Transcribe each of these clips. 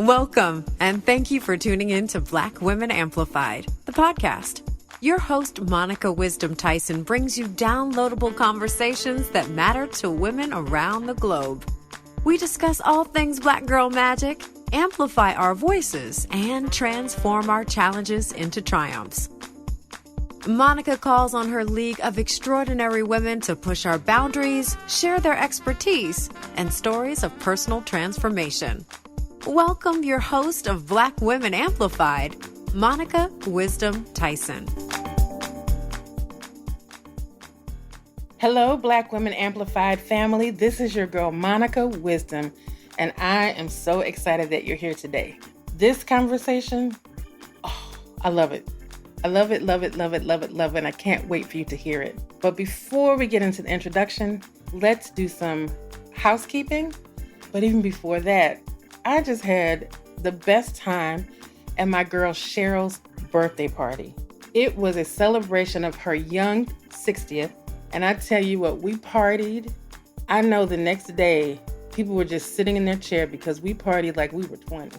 Welcome, and thank you for tuning in to Black Women Amplified, the podcast. Your host, Monica Wisdom Tyson, brings you downloadable conversations that matter to women around the globe. We discuss all things Black girl magic, amplify our voices, and transform our challenges into triumphs. Monica calls on her league of extraordinary women to push our boundaries, share their expertise, and stories of personal transformation. Welcome your host of Black Women Amplified, Monica Wisdom Tyson. Hello, Black Women Amplified family. This is your girl, Monica Wisdom, and I am so excited that you're here today. This conversation, I love it. I love it, love it, love it, love it, love it, and I can't wait for you to hear it. But before we get into the introduction, let's do some housekeeping. But even before that, I just had the best time at my girl Cheryl's birthday party. It was a celebration of her young 60th, and I tell you what, we partied. I know the next day, people were just sitting in their chair because we partied like we were 20.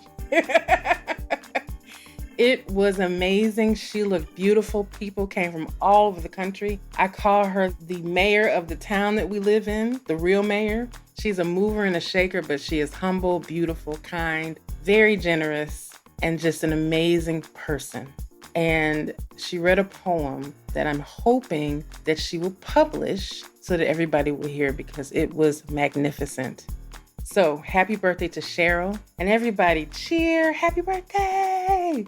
It was amazing. She looked beautiful. People came from all over the country. I call her the mayor of the town that we live in, the real mayor. She's a mover and a shaker, but she is humble, beautiful, kind, very generous, and just an amazing person. And she read a poem that I'm hoping that she will publish so that everybody will hear because it was magnificent. So happy birthday to Cheryl, and everybody cheer, happy birthday!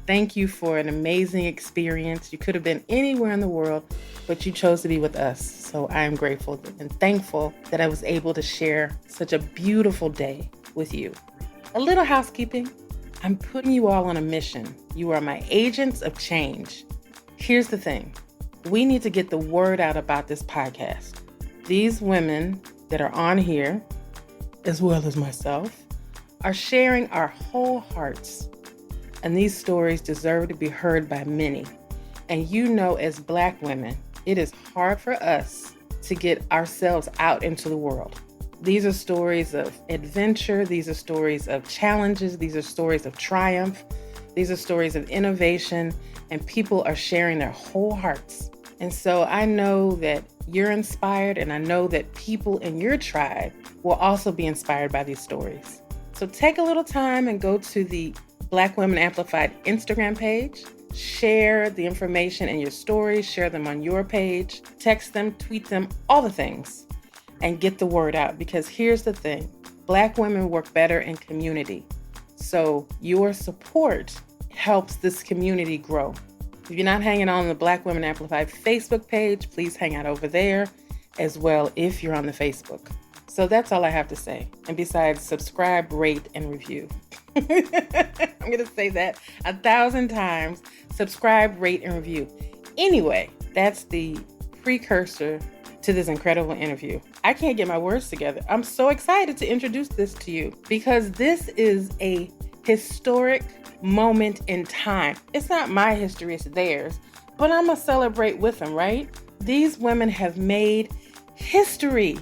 Thank you for an amazing experience. You could have been anywhere in the world, but you chose to be with us. So I am grateful and thankful that I was able to share such a beautiful day with you. A little housekeeping. I'm putting you all on a mission. You are my agents of change. Here's the thing. We need to get the word out about this podcast. These women that are on here, as well as myself, are sharing our whole hearts. And these stories deserve to be heard by many. And you know, as Black women, it is hard for us to get ourselves out into the world. These are stories of adventure. These are stories of challenges. These are stories of triumph. These are stories of innovation. And people are sharing their whole hearts. And so I know that you're inspired, and I know that people in your tribe will also be inspired by these stories. So take a little time and go to the Black Women Amplified Instagram page. Share the information in your stories. Share them on your page. Text them, tweet them, all the things. And get the word out. Because here's the thing. Black women work better in community. So your support helps this community grow. If you're not hanging on the Black Women Amplified Facebook page, please hang out over there as well if you're on the Facebook. So that's all I have to say. And besides, subscribe, rate, and review. I'm going to say that 1,000 times. Subscribe, rate, and review. Anyway, that's the precursor to this incredible interview. I can't get my words together. I'm so excited to introduce this to you because this is a historic moment in time. It's not my history, it's theirs. But I'm going to celebrate with them, right? These women have made history.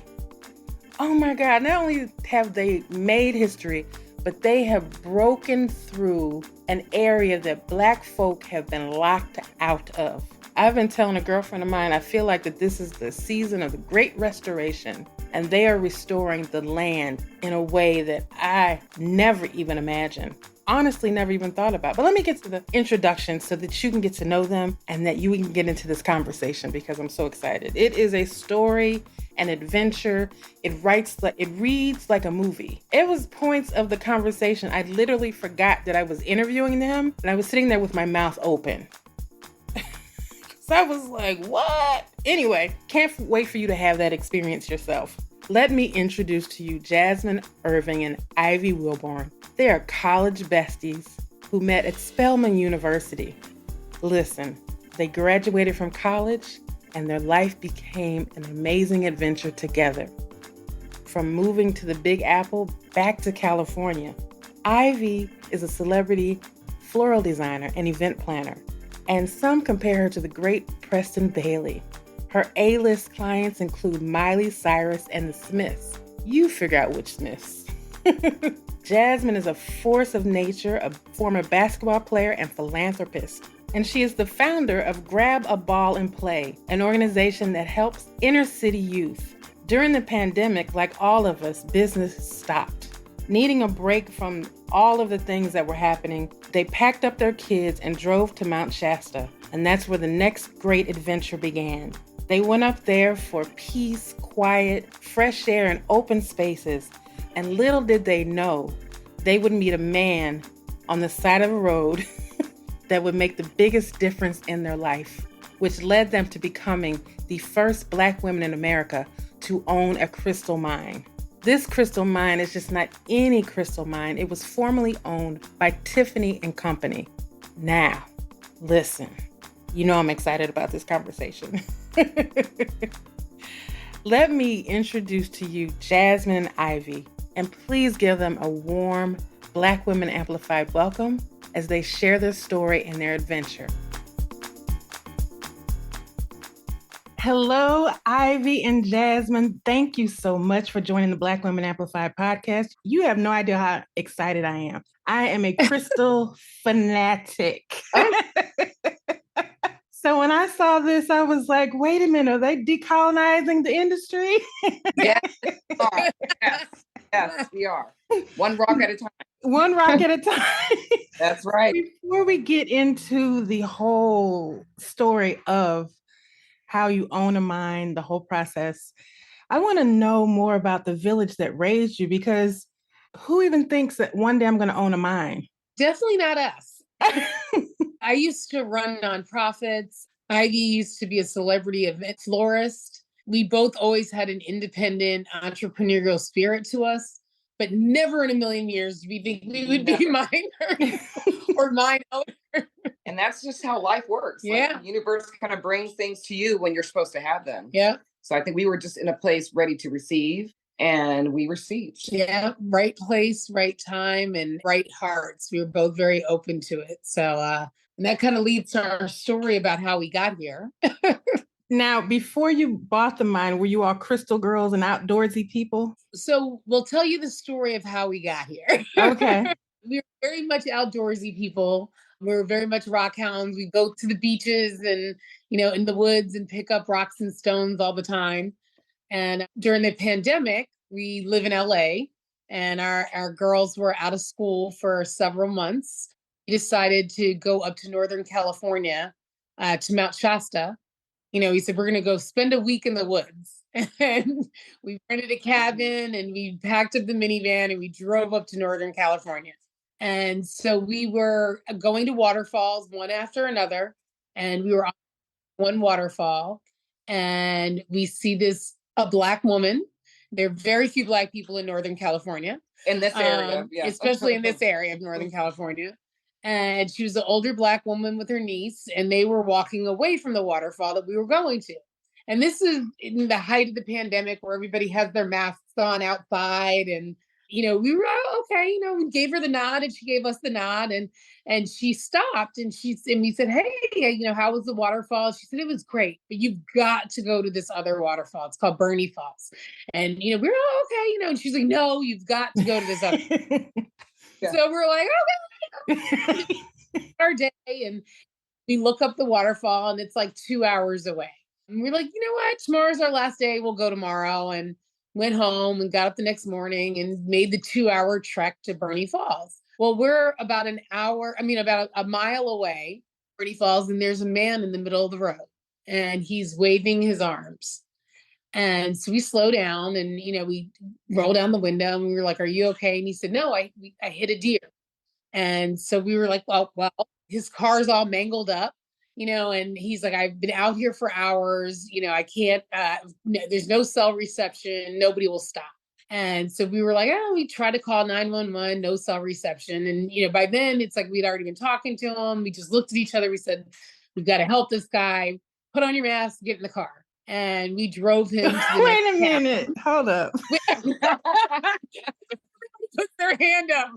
Oh my God, not only have they made history, but they have broken through an area that Black folk have been locked out of. I've been telling a girlfriend of mine, I feel like that this is the season of the Great Restoration, and they are restoring the land in a way that I never even imagined. Honestly, never even thought about. But let me get to the introduction so that you can get to know them and that you can get into this conversation because I'm so excited. It is a story, an adventure. It reads like a movie. It was points of the conversation. I literally forgot that I was interviewing them and I was sitting there with my mouth open. So I was like, what? Anyway, can't wait for you to have that experience yourself. Let me introduce to you Jazmin, Erving, and Ivy Welburn. They are college besties who met at Spelman University. Listen, they graduated from college and their life became an amazing adventure together. From moving to the Big Apple back to California, Ivy is a celebrity floral designer and event planner, and some compare her to the great Preston Bailey. Her A-list clients include Miley Cyrus and the Smiths. You figure out which Smiths. Jazmin is a force of nature, a former basketball player and philanthropist. And she is the founder of Grab a Ball and Play, an organization that helps inner city youth. During the pandemic, like all of us, business stopped. Needing a break from all of the things that were happening, they packed up their kids and drove to Mount Shasta. And that's where the next great adventure began. They went up there for peace, quiet, fresh air, and open spaces. And little did they know, they would meet a man on the side of a road that would make the biggest difference in their life, which led them to becoming the first Black women in America to own a crystal mine. This crystal mine is just not any crystal mine. It was formerly owned by Tiffany and Company. Now, listen, you know I'm excited about this conversation. Let me introduce to you Jazmin and Ivy, and please give them a warm Black Women Amplified welcome as they share their story and their adventure. Hello, Ivy and Jazmin. Thank you so much for joining the Black Women Amplified podcast. You have no idea how excited I am. I am a crystal fanatic. So when I saw this, I was like, wait a minute, are they decolonizing the industry? Yes, yes, we are. One rock at a time. One rock at a time. That's right. Before we get into the whole story of how you own a mine, the whole process, I want to know more about the village that raised you, because who even thinks that one day I'm going to own a mine? Definitely not us. I used to run nonprofits. Ivy used to be a celebrity event florist. We both always had an independent entrepreneurial spirit to us, but never in a million years did we think we would be miners or mine owners. And that's just how life works. Yeah. Like the universe kind of brings things to you when you're supposed to have them. Yeah. So I think we were just in a place ready to receive, and we received. Yeah. Right place, right time, and right hearts. We were both very open to it. So, and that kind of leads to our story about how we got here. Now, before you bought the mine, were you all crystal girls and outdoorsy people? So we'll tell you the story of how we got here. Okay. We were very much outdoorsy people. We were very much rock hounds. We go to the beaches and, in the woods and pick up rocks and stones all the time. And during the pandemic, we live in LA, and our girls were out of school for several months. We decided to go up to Northern California, to Mount Shasta. He said, we're going to go spend a week in the woods. And we rented a cabin and we packed up the minivan and we drove up to Northern California. And so we were going to waterfalls one after another. And we were on one waterfall and we see a Black woman. There are very few Black people in Northern California. In this area, yeah. Especially in this area of Northern California. And she was an older Black woman with her niece, and they were walking away from the waterfall that we were going to. And this is in the height of the pandemic where everybody has their masks on outside. And, we were okay, we gave her the nod and she gave us the nod, and she stopped and we said, hey, how was the waterfall? She said, it was great, but you've got to go to this other waterfall. It's called Bernie Falls. And, we were okay, and she's like, no, you've got to go to this other. Yeah. So we're like, okay. Our day, and we look up the waterfall and it's like 2 hours away. And we're like, you know what? Tomorrow's our last day. We'll go tomorrow. And went home and got up the next morning and made the 2-hour trek to Bernie Falls. Well, we're about about a mile away, Bernie Falls, and there's a man in the middle of the road and he's waving his arms. And so we slow down and, we roll down the window and we were like, are you okay? And he said, no, I hit a deer. And so we were like, well, his car's all mangled up, and he's like, I've been out here for hours. I can't, there's no cell reception. Nobody will stop. And so we were like, we tried to call 911, no cell reception. And, by then it's like, we'd already been talking to him. We just looked at each other. We said, we've got to help this guy. Put on your mask, get in the car. And we drove him to the Wait a minute. Hold up. Put their hand up.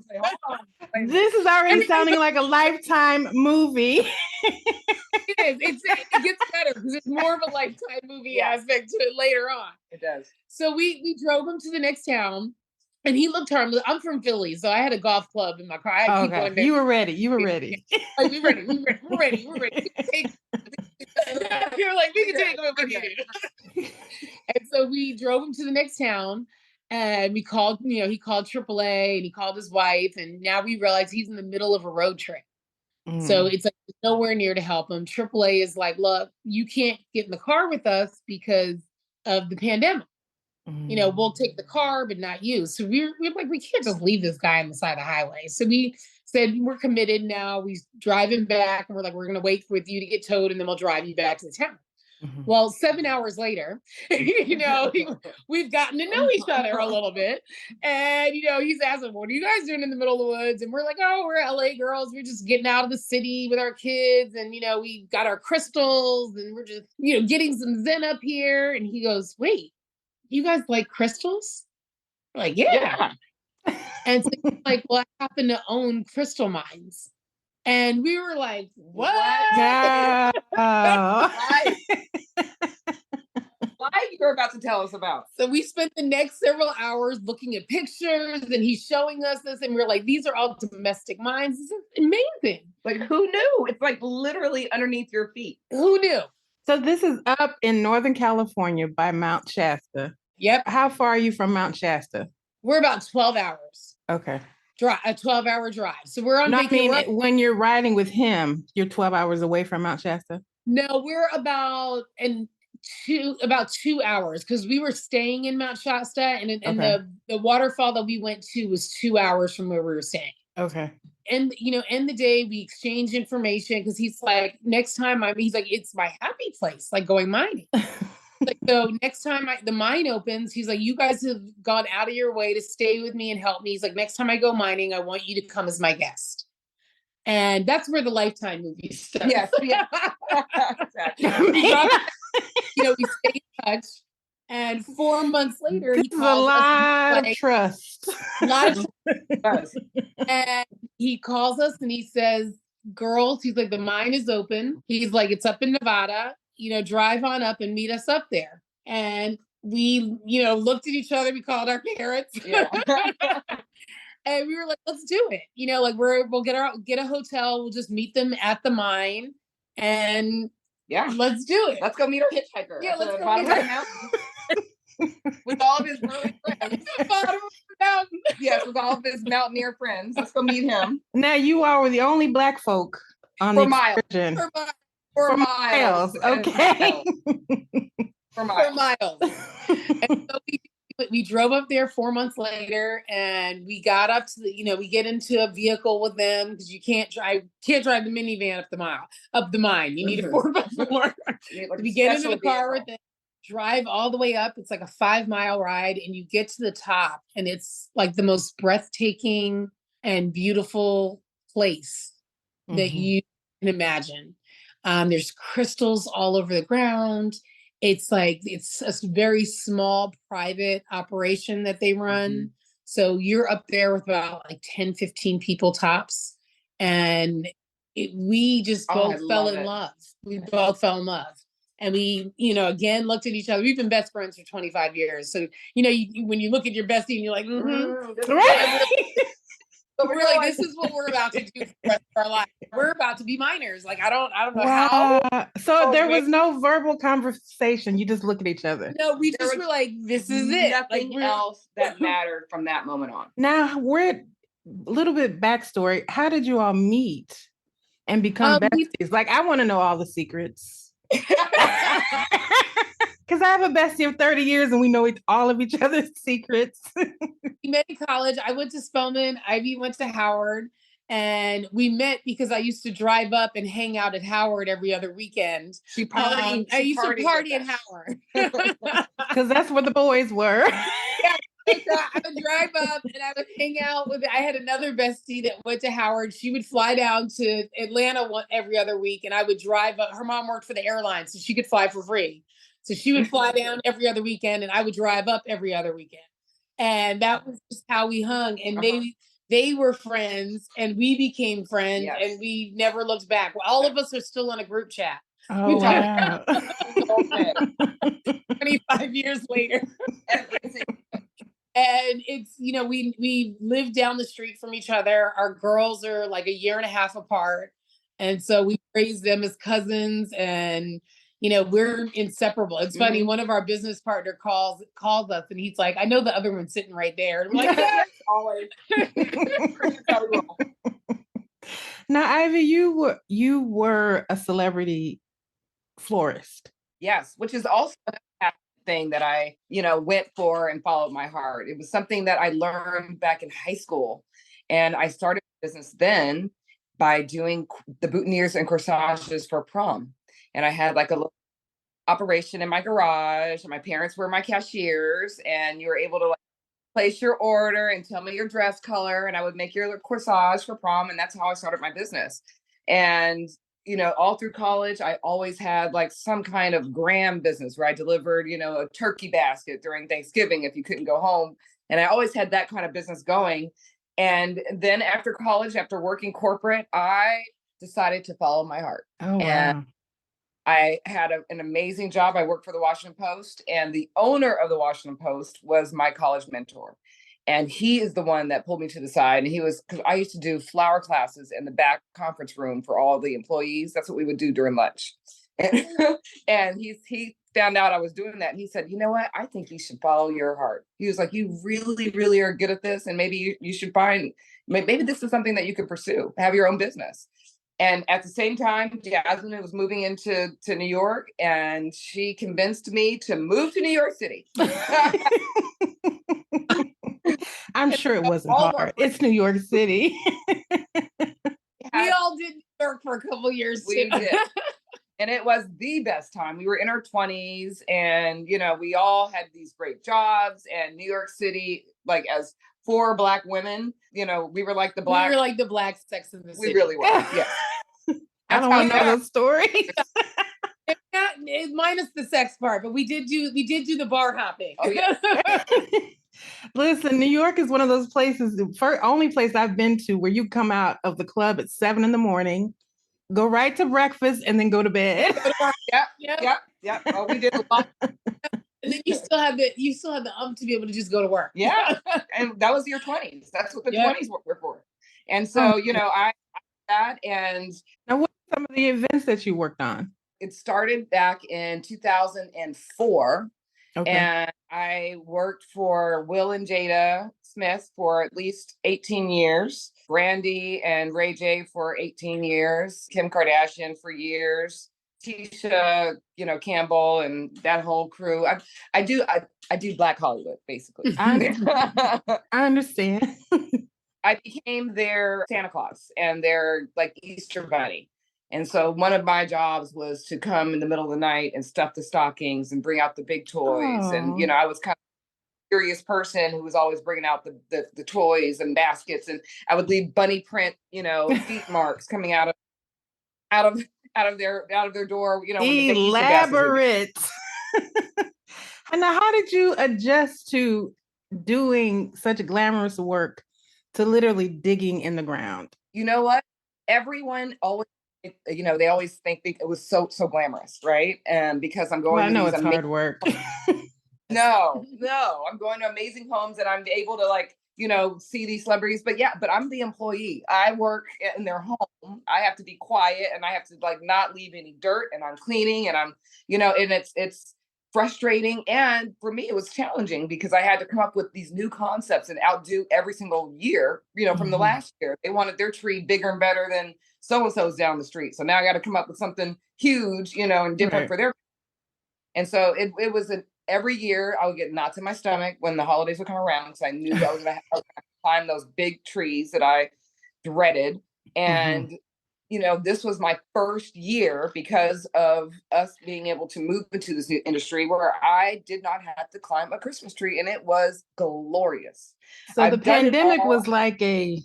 This is already sounding like a Lifetime movie. It is. It gets better because there's more of a Lifetime movie aspect to it later on. It does. So we drove him to the next town, And he looked harmless. I'm from Philly, so I had a golf club in my car. I keep going there. You were ready. You were ready. Like, we're ready. We're ready. We're ready. You're like, we can take what we need. And so we drove him to the next town, and we called, he called AAA and he called his wife, and now we realize he's in the middle of a road trip. So it's like nowhere near to help him. AAA is like, look, you can't get in the car with us because of the pandemic. We'll take the car, but not you. So we're like, we can't just leave this guy on the side of the highway. So we said, we're committed now. We drive him back, and we're like, we're going to wait for you to get towed, and then we'll drive you back to the town. Well, 7 hours later, we've gotten to know each other a little bit. And, he's asking, what are you guys doing in the middle of the woods? And we're like, oh, we're LA girls. We're just getting out of the city with our kids. And, we got our crystals, and we're just, getting some Zen up here. And he goes, wait, you guys like crystals? We're like, yeah. And so he's like, well, I happen to own crystal mines. And we were like, what? Why you're about to tell us about? So we spent the next several hours looking at pictures, and he's showing us this, and we're like, these are all domestic mines. This is amazing. Like, who knew? It's like literally underneath your feet. Who knew? So this is up in Northern California by Mount Shasta. Yep. How far are you from Mount Shasta? We're about 12 hours. Okay. A 12-hour drive. So we're on vacation. When you're riding with him, you're 12 hours away from Mount Shasta? No, we're about 2 hours, because we were staying in Mount Shasta, and the waterfall that we went to was 2 hours from where we were staying. Okay. And end the day, we exchange information, because he's like, next time he's like, it's my happy place, like going mining. Like, so next time the mine opens, he's like, you guys have gone out of your way to stay with me and help me. He's like, next time I go mining, I want you to come as my guest. And that's where the Lifetime movie starts. Yes. Exactly. We stay in touch. And 4 months later, he calls a lot of trust. A lot of trust. And he calls us and he says, girls, he's like, the mine is open. He's like, it's up in Nevada. Drive on up and meet us up there. And we, looked at each other. We called our parents. Yeah. And we were like, let's do it. We'll get a hotel. We'll just meet them at the mine. And let's do it. Let's go meet our hitchhiker. Yeah, let's go meet our mountain. With all of his early friends. Yes, with all of his mountaineer friends. Let's go meet him. Now, you all were the only Black folk on the excursion. For miles. Okay. For miles. And so we drove up there 4 months later, and we got up to we get into a vehicle with them, because you can't drive the minivan up the mine. You need a 4x4. We get into the car with them, drive all the way up. It's like a 5-mile ride, and you get to the top, and it's like the most breathtaking and beautiful place that you can imagine. There's crystals all over the ground. It's like, it's a very small private operation that they run. So you're up there with about like 10, 15 people tops. And we just both fell in love. We both fell in love. And we, again, looked at each other. We've been best friends for 25 years. So, when you look at your bestie and you're like, right. But we're like, this is what we're about to do for the rest of our life. We're about to be miners. Like, I don't know how. So there was no verbal conversation. You just look at each other. No, we just were like, this is it. Nothing else that mattered from that moment on. Now, we're a little bit backstory. How did you all meet and become besties? Like, I want to know all the secrets. Because I have a bestie of 30 years and we know all of each other's secrets. We met in college. I went to Spelman. Ivy went to Howard. And we met because I used to drive up and hang out at Howard every other weekend. I used to party at Howard. Because that's where the boys were. Yeah. I would drive up and I would hang out I had another bestie that went to Howard. She would fly down to Atlanta every other week, and I would drive up. Her mom worked for the airline, so she could fly for free. So she would fly down every other weekend, and I would drive up every other weekend. And that was just how we hung. And they were friends, and we became friends, and we never looked back. Well, all of us are still in a group chat. Oh, wow. 25 years later. And it's, we live down the street from each other. Our girls are like a year and a half apart. And so we raise them as cousins, and we're inseparable. It's funny, one of our business partner calls us, and he's like, I know the other one's sitting right there. And I'm like, yes, always. Now, Ivy, you were a celebrity florist. Yes, which is also a thing that I, went for and followed my heart. It was something that I learned back in high school. And I started business then by doing the boutonnieres and corsages for prom. And I had like a little operation in my garage, and my parents were my cashiers, and you were able to like place your order and tell me your dress color, and I would make your corsage for prom. And that's how I started my business. And all through college, I always had like some kind of gram business where I delivered, a turkey basket during Thanksgiving if you couldn't go home. And I always had that kind of business going. And then after college, after working corporate, I decided to follow my heart. Oh, wow. And I had an amazing job. I worked for the Washington Post, and the owner of the Washington Post was my college mentor. And he is the one that pulled me to the side. And because I used to do flower classes in the back conference room for all the employees. That's what we would do during lunch. And he found out I was doing that. And he said, you know what? I think you should follow your heart. He was like, you really, really are good at this. And maybe you should maybe this is something that you could pursue, have your own business. And at the same time, Jazmin was moving into New York, and she convinced me to move to New York City. I'm sure it wasn't hard. It's New York City. We all did New York for a couple of years. We did. And it was the best time. We were in our 20s, and, we all had these great jobs. And New York City, like as 4 Black women, we were like the Black. We were like the Black Sex in the City. We really were. Yeah. I don't want to know the story. Minus the sex part, but we did do the bar hopping. Oh, yeah. Listen, New York is one of those places, the only place I've been to where you come out of the club at 7 a.m, go right to breakfast, and then go to bed. Yeah. Oh, we did a lot. And then you still had the to be able to just go to work. Yeah. And that was your 20s. That's what the 20s were for. And so, I that. And now, what are some of the events that you worked on? It started back in 2004. Okay. And I worked for Will and Jada Smith for at least 18 years, Brandy and Ray J for 18 years, Kim Kardashian for years, Tisha, Campbell, and that whole crew. I do Black Hollywood, basically. I understand. I became their Santa Claus and their like Easter bunny. And so one of my jobs was to come in the middle of the night and stuff the stockings and bring out the big toys. Aww. And, I was kind of a curious person who was always bringing out the toys and baskets. And I would leave bunny print, feet marks coming out of their door, Elaborate. And now, how did you adjust to doing such glamorous work to literally digging in the ground? You know what? Everyone always, they always think it was so glamorous, right? And because I'm going, I know it's hard work. No, I'm going to amazing homes, and I'm able to see these celebrities. But I'm the employee. I work in their home. I have to be quiet, and I have to not leave any dirt, and I'm cleaning, and I'm, and it's frustrating. And for me, it was challenging because I had to come up with these new concepts and outdo every single year, from the last year. They wanted their tree bigger and better than so-and-so's down the street. So now I got to come up with something huge, and different for their. And so it was every year I would get knots in my stomach when the holidays would come around, because I knew I was going to climb those big trees that I dreaded. And this was my first year because of us being able to move into this new industry where I did not have to climb a Christmas tree, and it was glorious. So the pandemic was like a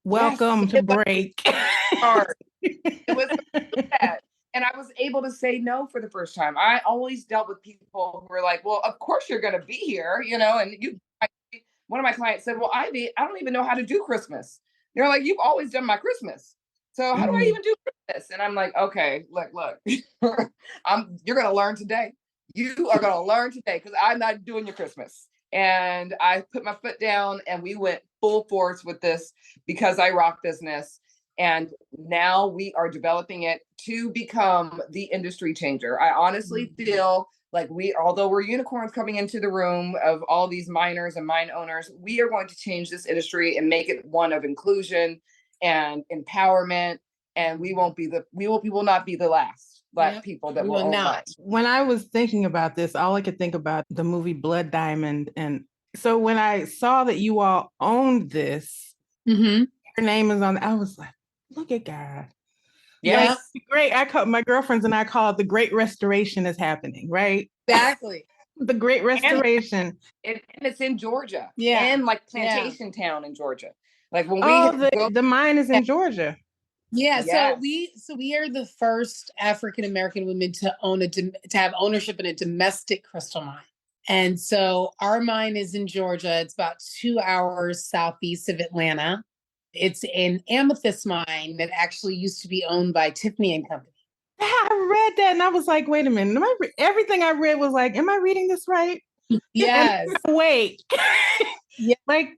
welcome to break. Hard. It was bad. And I was able to say no for the first time. I always dealt with people who were like, well, of course you're going to be here, and one of my clients said, well, Ivy, I don't even know how to do Christmas. They're like, you've always done my Christmas. So how do I even do this? And I'm like, okay, look, you're going to learn today. You are going to learn today, because I'm not doing your Christmas. And I put my foot down and we went full force with this Because I Rock business. And now we are developing it to become the industry changer. I honestly feel like although we're unicorns coming into the room of all these miners and mine owners, we are going to change this industry and make it one of inclusion and empowerment. And we will not be the last Black people that will own mines. When I was thinking about this, all I could think about the movie Blood Diamond. And so when I saw that you all owned this, your name is on, I was like, look at God. Yes. Like, great. I call my girlfriends and I call it the Great Restoration is happening, right? Exactly. The Great Restoration. And it's in Georgia. Yeah. And like Plantation Town in Georgia. Like when the mine is in Georgia. Yeah. Yes. So we are the first African American women to have ownership in a domestic crystal mine. And so our mine is in Georgia. It's about 2 hours southeast of Atlanta. It's an amethyst mine that actually used to be owned by Tiffany and Company. I read that and I was like, wait a minute. Everything I read was like, am I reading this right? Yes. Wait. Yeah. Like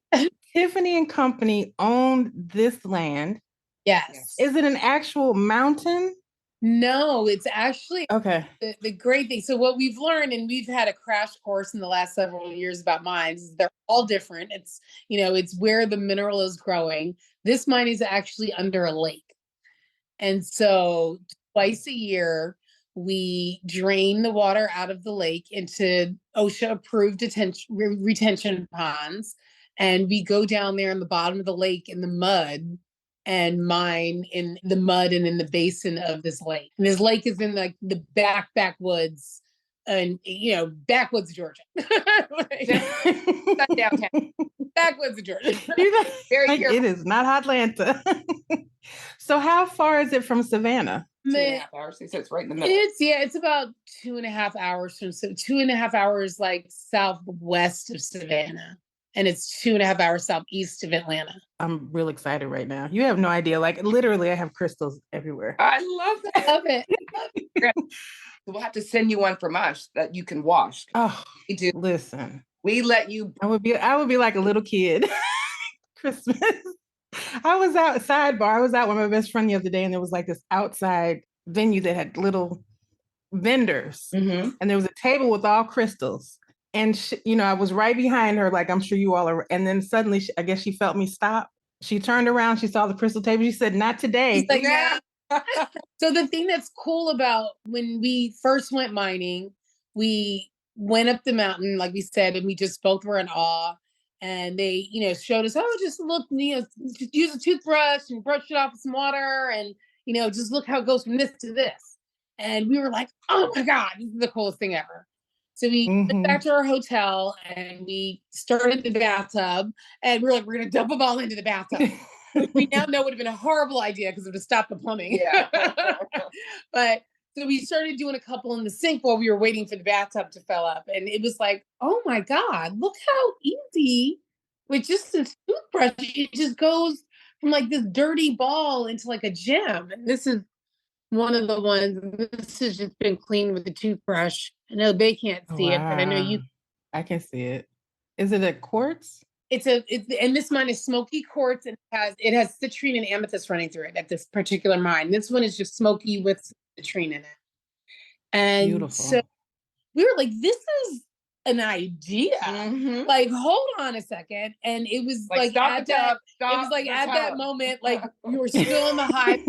Tiffany and Company owned this land. Yes. Is it an actual mountain? No, it's actually okay. The great thing. So what we've learned, and we've had a crash course in the last several years about mines, is they're all different. It's, it's where the mineral is growing. This mine is actually under a lake. And so twice a year, we drain the water out of the lake into OSHA approved retention ponds. And we go down there in the bottom of the lake in the mud and mine in the mud and in the basin of this lake. And this lake is in like the backwoods and, backwoods of Georgia. Downtown. Backwoods of Georgia. Very like, it is not Atlanta. So how far is it from Savannah? 2.5 hours. So it's right in the middle. It's about 2.5 hours from 2.5 hours like southwest of Savannah. And it's 2.5 hours southeast of Atlanta. I'm real excited right now. You have no idea. Like literally, I have crystals everywhere. I love that. I love it. We'll have to send you one from us that you can wash. Oh, we do. Listen, we let you. I would be like a little kid. Christmas. I was out with my best friend the other day, and there was like this outside venue that had little vendors, and there was a table with all crystals. And I was right behind her, like I'm sure you all are. And then suddenly, I guess she felt me stop. She turned around, she saw the crystal table. She said, "Not today." Like, so the thing that's cool about when we first went mining, we went up the mountain, like we said, and we just both were in awe. And they, showed us, just look, just use a toothbrush and brush it off with some water, and just look how it goes from this to this. And we were like, oh my God, this is the coolest thing ever. So we went back to our hotel and we started the bathtub, and we're like, we're going to dump them all into the bathtub. We now know it would have been a horrible idea because it would have stopped the plumbing. Yeah. But so we started doing a couple in the sink while we were waiting for the bathtub to fill up. And it was like, oh my God, look how easy with just a toothbrush, it just goes from like this dirty ball into like a gem. And this is one of the ones, this has just been cleaned with a toothbrush. I know they can't see it, but I know you. I can see it. Is it a quartz? And this mine is smoky quartz, and it has citrine and amethyst running through it at this particular mine. This one is just smoky with citrine in it. And beautiful. So we were like, this is an idea. Like, hold on a second. And it was like at that moment, like we were still in the high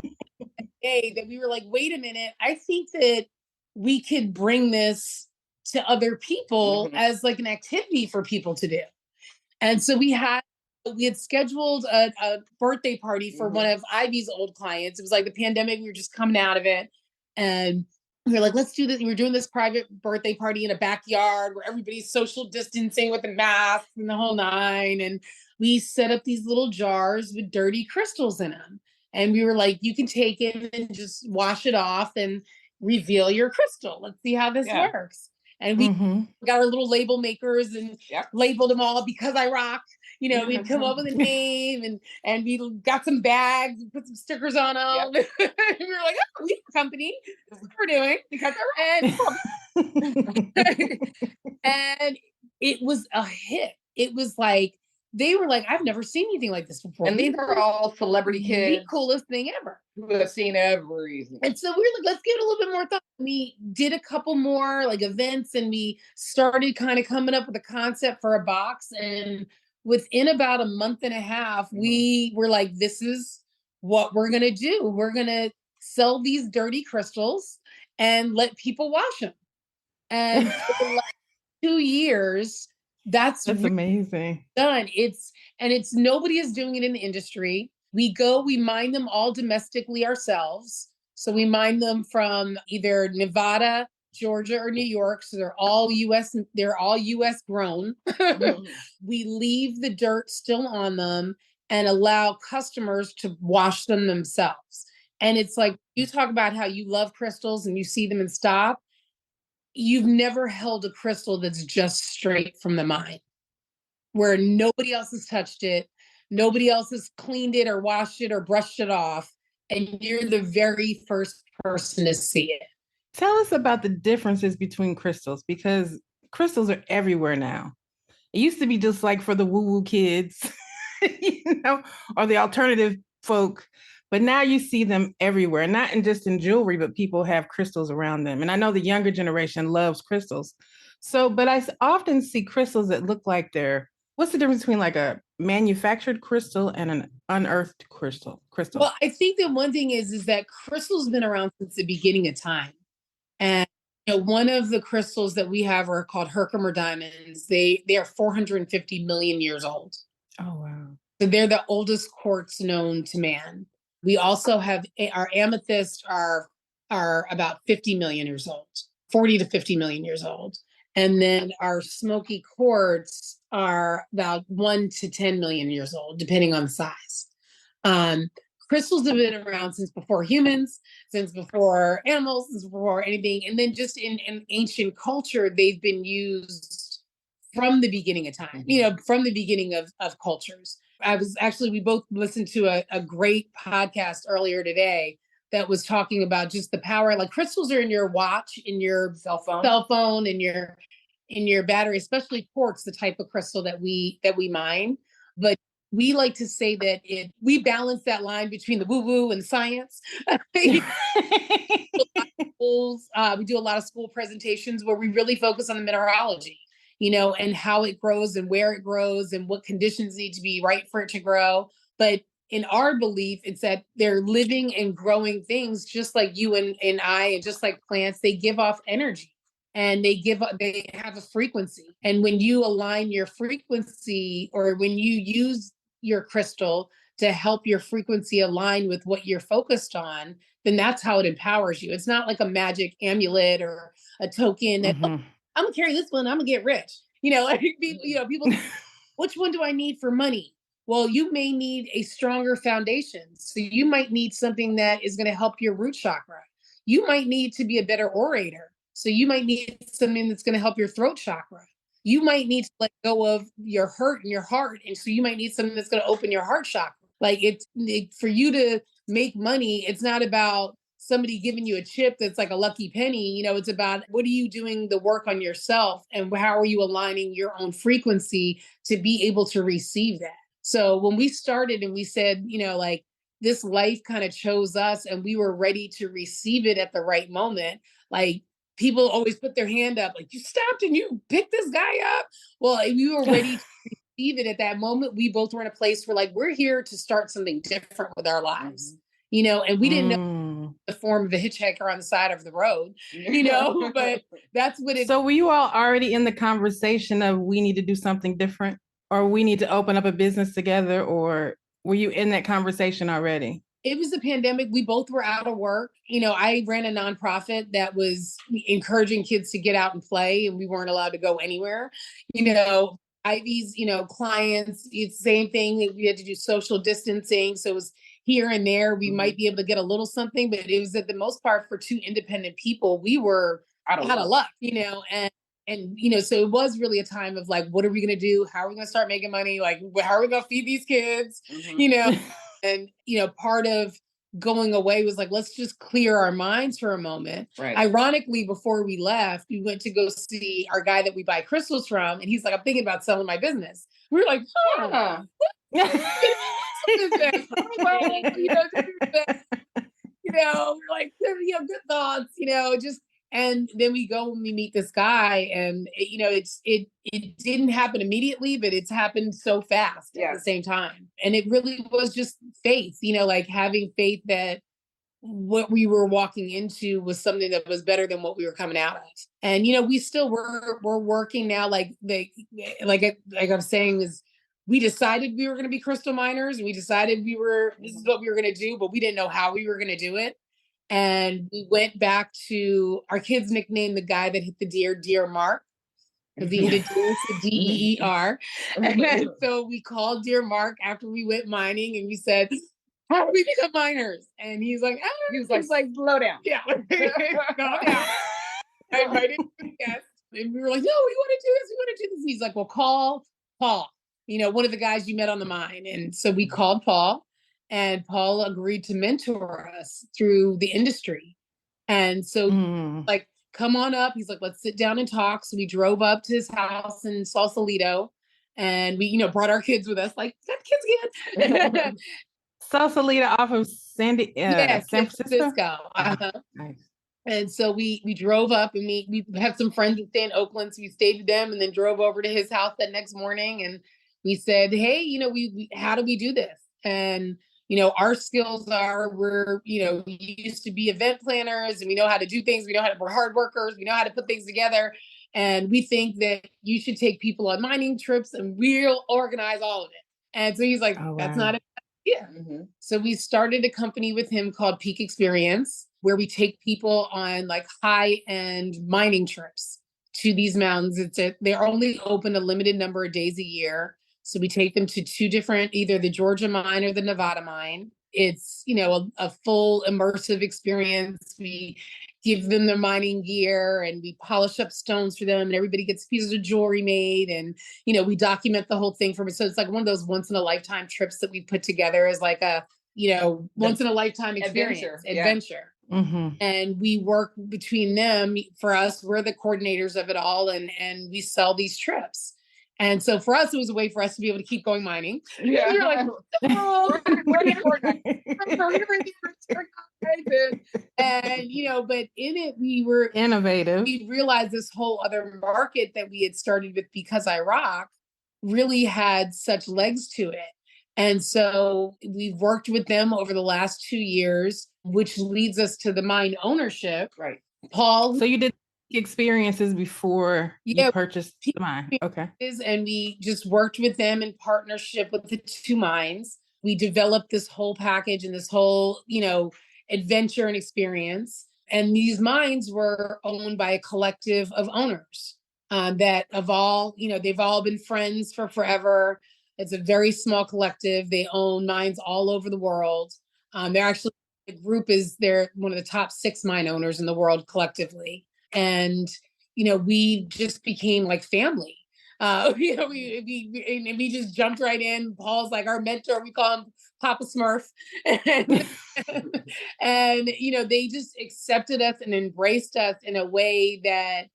day that we were like, wait a minute, I think that we could bring this to other people as like an activity for people to do. And so we had scheduled a birthday party for one of Ivy's old clients. It was like the pandemic, we were just coming out of it. And we were like, let's do this. We were doing this private birthday party in a backyard where everybody's social distancing with the mask and the whole nine. And we set up these little jars with dirty crystals in them. And we were like, you can take it and just wash it off and reveal your crystal. Let's see how this works. And we got our little label makers and labeled them all Because I Rock. We'd come up with a name and we got some bags and put some stickers on them. Yep. We were like, oh, we have a company. This is what we're doing. Because I Rock. And it was a hit. It was like, they were like, I've never seen anything like this before. And these are all celebrity kids. The coolest thing ever. Who have seen everything. And so we were like, let's give it a little bit more thought. We did a couple more like events, and we started kind of coming up with a concept for a box. And within about a month and a half, we were like, this is what we're going to do. We're going to sell these dirty crystals and let people wash them. And for the last 2 years, that's really amazing. done. It's nobody is doing it in the industry. We mine them all domestically ourselves. So we mine them from either Nevada, Georgia, or New York. So they're all US grown. We leave the dirt still on them and allow customers to wash them themselves. And it's like, you talk about how you love crystals and you see them in stock. You've never held a crystal that's just straight from the mine, where nobody else has touched it. Nobody else has cleaned it or washed it or brushed it off. And you're the very first person to see it. Tell us about the differences between crystals, because crystals are everywhere now. It used to be just like for the woo-woo kids, or the alternative folk. But now you see them everywhere, not just in jewelry, but people have crystals around them. And I know the younger generation loves crystals. So, but I often see crystals that look like what's the difference between like a manufactured crystal and an unearthed crystal? Well, I think that one thing is that crystal's been around since the beginning of time. And one of the crystals that we have are called Herkimer diamonds. They are 450 million years old. Oh, wow. So they're the oldest quartz known to man. We also have our amethysts are about 50 million years old, 40 to 50 million years old. And then our smoky quartz are about 1 to 10 million years old, depending on the size. Crystals have been around since before humans, since before animals, since before anything. And then just in ancient culture, they've been used from the beginning of time, from the beginning of cultures. We both listened to a great podcast earlier today that was talking about just the power. Like, crystals are in your watch, in your cell phone, in your battery, especially quartz, the type of crystal that we mine. But we like to say that we balance that line between the woo-woo and science. We do a lot of school presentations where we really focus on the mineralogy, and how it grows and where it grows and what conditions need to be right for it to grow. But in our belief, it's that they're living and growing things just like you and I, and just like plants. They give off energy, and they have a frequency. And when you align your frequency, or when you use your crystal to help your frequency align with what you're focused on, then that's how it empowers you. It's not like a magic amulet or a token that, I'm gonna carry this one, I'm gonna get rich. People, which one do I need for money? Well, you may need a stronger foundation. So you might need something that is going to help your root chakra. You might need to be a better orator. So you might need something that's going to help your throat chakra. You might need to let go of your hurt in your heart. And so you might need something that's going to open your heart chakra. Like, for you to make money, it's not about somebody giving you a chip that's like a lucky penny. It's about, what are you doing the work on yourself, and how are you aligning your own frequency to be able to receive that? So when we started and we said, this life kind of chose us, and we were ready to receive it at the right moment. Like, people always put their hand up, like, you stopped and you picked this guy up. Well, we were ready to receive it at that moment. We both were in a place where, like, we're here to start something different with our lives, and we didn't know the form of a hitchhiker on the side of the road, but that's what it. So were you all already in the conversation of, we need to do something different, or we need to open up a business together, or were you in that conversation already? It was the pandemic. We both were out of work. I ran a nonprofit that was encouraging kids to get out and play, and we weren't allowed to go anywhere. Ivy's, clients, it's the same thing. We had to do social distancing. So it was here and there. We might be able to get a little something, but it was, at the most part, for two independent people, we were out of luck, and so it was really a time of, like, what are we going to do? How are we going to start making money? Like, how are we going to feed these kids? And, part of going away was like, let's just clear our minds for a moment. Right. Ironically, before we left, we went to go see our guy that we buy crystals from. And he's like, I'm thinking about selling my business. We were like, huh. We're like, good thoughts, just, and then we go and we meet this guy, and it didn't happen immediately, but it's happened so fast at the same time. And it really was just faith, like having faith that what we were walking into was something that was better than what we were coming out of. And we still we're working now, like I'm saying, is we decided we were going to be crystal miners. We decided this is what we were going to do, but we didn't know how we were going to do it. And we went back to our kids nicknamed the guy that hit the deer Mark, because he hit a deer, it's a DEER. And so we called Dear Mark after we went mining, and we said, how do we become miners? And he's like, he was like, slow down. Yeah. Calm down. I invited him to guest, and we were like, no, we want to do this. We want to do this. And he's like, well, call Paul, one of the guys you met on the mine. And so we called Paul, and Paul agreed to mentor us through the industry. And so like, come on up. He's like, let's sit down and talk. So we drove up to his house in Sausalito, and we, brought our kids with us, like, that kid's good. Sausalito off of San Francisco. Uh-huh. Nice. And so we drove up, and we have some friends that stay in Oakland, so we stayed with them, and then drove over to his house that next morning, and we said, hey, we how do we do this? And our skills are, we're used to be event planners, and we know how to do things. We're hard workers. We know how to put things together, and we think that you should take people on mining trips, and we'll organize all of it. And so he's like, that's not a yeah. So we started a company with him called Peak Experience, where we take people on like high-end mining trips to these mountains. They're only open a limited number of days a year. So we take them to two different, either the Georgia mine or the Nevada mine. It's, a full immersive experience. We give them their mining gear, and we polish up stones for them, and everybody gets pieces of jewelry made. And, we document the whole thing for them. So it's like one of those once in a lifetime trips that we put together as like a, once in a lifetime experience, adventure. Mm-hmm. And we work between them. For us, we're the coordinators of it all. And we sell these trips. And so for us, it was a way for us to be able to keep going mining. Yeah. We were like, and but in it, we were innovative. We realized this whole other market that we had started with, because I Rock, really had such legs to it. And so we've worked with them over the last 2 years, which leads us to the mine ownership. Right. Paul. So you did experiences before you purchased the mine. Okay. And we just worked with them in partnership with the two mines. We developed this whole package and this whole, adventure and experience. And these mines were owned by a collective of owners that have all, they've all been friends for forever. It's a very small collective. They own mines all over the world. They're actually, they're one of the top 6 mine owners in the world collectively. And, we just became like family. We just jumped right in. Paul's like our mentor. We call him Papa Smurf. And they just accepted us and embraced us in a way that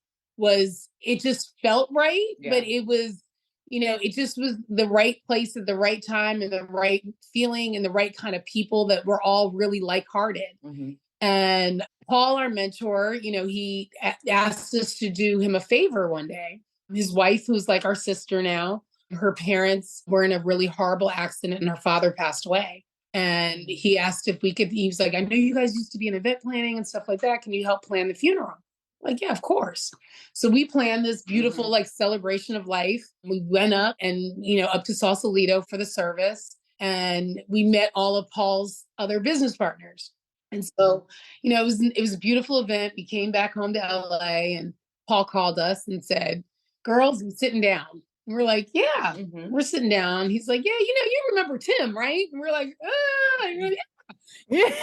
it just felt right. Yeah. But it was, it just was the right place at the right time, and the right feeling, and the right kind of people that were all really like-hearted. Mm-hmm. And Paul, our mentor, he asked us to do him a favor one day. His wife, who's like our sister now, her parents were in a really horrible accident, and her father passed away. And he asked if we could, he was like, I know you guys used to be in event planning and stuff like that. Can you help plan the funeral? Like, yeah, of course. So we planned this beautiful, celebration of life. We went up and, up to Sausalito for the service. And we met all of Paul's other business partners. And so, it was a beautiful event. We came back home to LA, and Paul called us and said, girls, we're sitting down. And we're like, yeah, we're sitting down. He's like, yeah, you remember Tim, right? And we're like, yeah.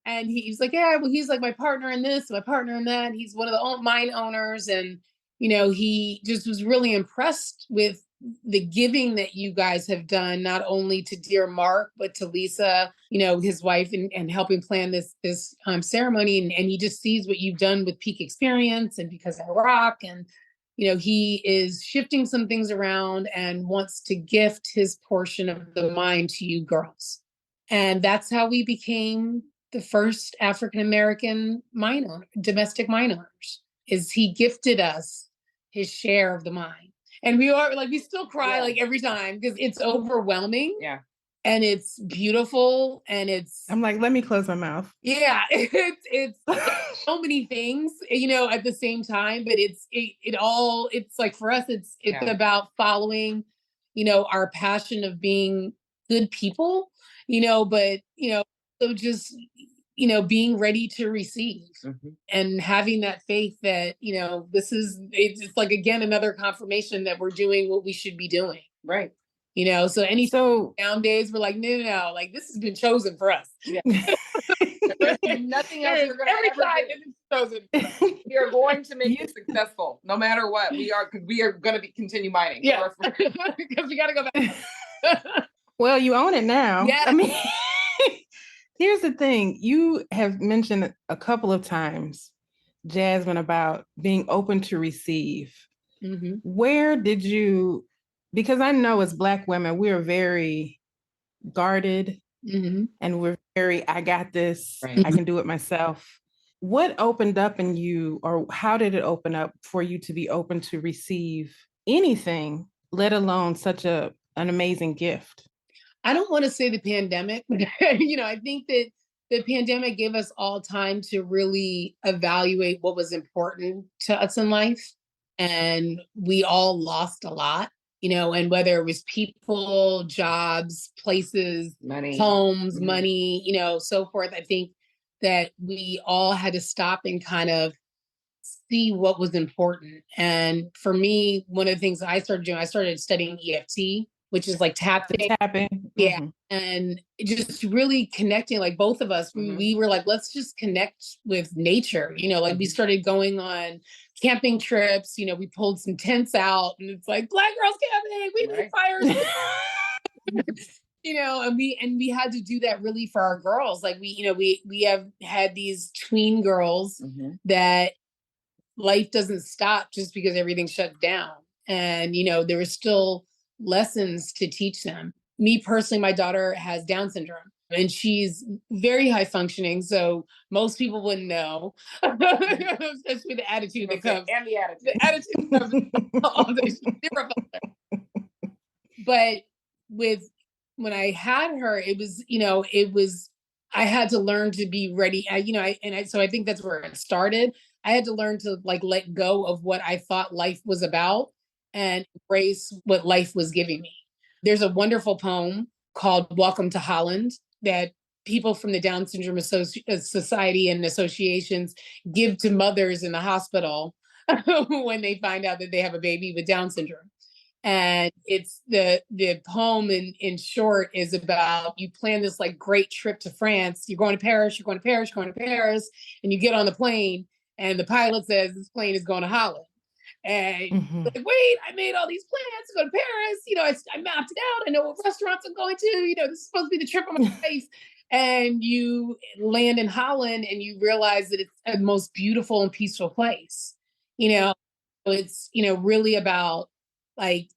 And he's like, yeah, well, he's like my partner in this, my partner in that. He's one of the mine owners. And, he just was really impressed with the giving that you guys have done, not only to dear Mark, but to Lisa, his wife, and helping plan this ceremony. And he just sees what you've done with Peak Experience and Because I Rock. And, he is shifting some things around and wants to gift his portion of the mine to you girls. And that's how we became the first African-American domestic mine owners, is he gifted us his share of the mine. And we still cry like every time because it's overwhelming. Yeah. And it's beautiful. And I'm like, let me close my mouth. Yeah. It's so many things, at the same time, but it's like for us, it's about following, our passion of being good people, but, so just, being ready to receive and having that faith that, it's like, again, another confirmation that we're doing what we should be doing. Right. So down days, we're like, no, like this has been chosen for us. Yeah. Nothing else we're going to ever do. Chosen. We are going to make it successful, no matter what. We are going to continue mining. Yeah, because we got to go back. Well, you own it now. Yeah. I mean, here's the thing. You have mentioned a couple of times, Jazmin, about being open to receive. Mm-hmm. Where did you, because I know as Black women, we are very guarded and we're very, I got this, right. I can do it myself. What opened up in you, or how did it open up for you to be open to receive anything, let alone such an amazing gift? I don't want to say the pandemic, but I think that the pandemic gave us all time to really evaluate what was important to us in life. And we all lost a lot, and whether it was people, jobs, places, money, homes, money, so forth. I think that we all had to stop and kind of see what was important. And for me, one of the things that I started doing, I started studying EFT, which is like tapping. Yeah. And just really connecting, like both of us, we were like, let's just connect with nature. Like we started going on camping trips, we pulled some tents out and it's like Black girls camping, we need fires. And we had to do that really for our girls. Like we have had these tween girls that life doesn't stop just because everything shuts down. And, there were still lessons to teach them. Me personally, my daughter has Down syndrome and she's very high functioning. So most people wouldn't know, especially the attitude that comes. And the attitude. The attitude comes. But when I had her, it was, I had to learn to be ready. So I think that's where it started. I had to learn to like let go of what I thought life was about and embrace what life was giving me. There's a wonderful poem called Welcome to Holland that people from the Down Syndrome Society and associations give to mothers in the hospital when they find out that they have a baby with Down syndrome. And it's the poem in short is about, you plan this like great trip to France. You're going to Paris, and you get on the plane and the pilot says this plane is going to Holland. And like, wait, I made all these plans to go to Paris. I mapped it out. I know what restaurants I'm going to. This is supposed to be the trip of my life. And you land in Holland and you realize that it's the most beautiful and peaceful place. So it's, really about like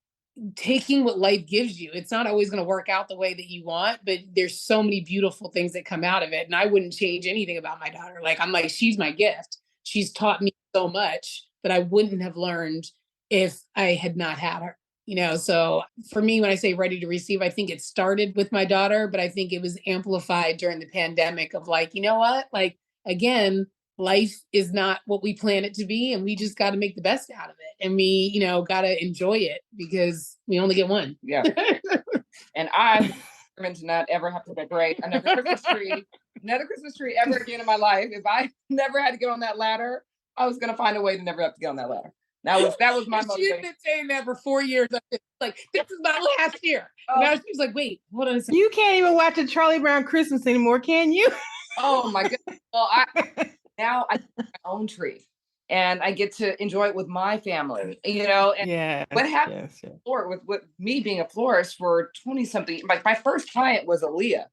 taking what life gives you. It's not always going to work out the way that you want, but there's so many beautiful things that come out of it. And I wouldn't change anything about my daughter. Like, I'm like, she's my gift. She's taught me so much that I wouldn't have learned if I had not had her, So for me, when I say ready to receive, I think it started with my daughter, but I think it was amplified during the pandemic of like, you know what? Like, again, life is not what we plan it to be. And we just got to make the best out of it. And we, got to enjoy it because we only get one. Yeah. And I'm determined to not ever have to decorate another Christmas tree ever again in my life. If I never had to get on that ladder, I was going to find a way to never have to get on that ladder. That was my motivation. She's been saying that for 4 years. Like, this is my last year. Now she's like, wait, hold on a second. You can't even watch a Charlie Brown Christmas anymore, can you? Oh my goodness. Well, now I have my own tree. and I get to enjoy it with my family, you know. And Yes, what happened yes, yes. with me being a florist for 20 something, like my first client was Aaliyah.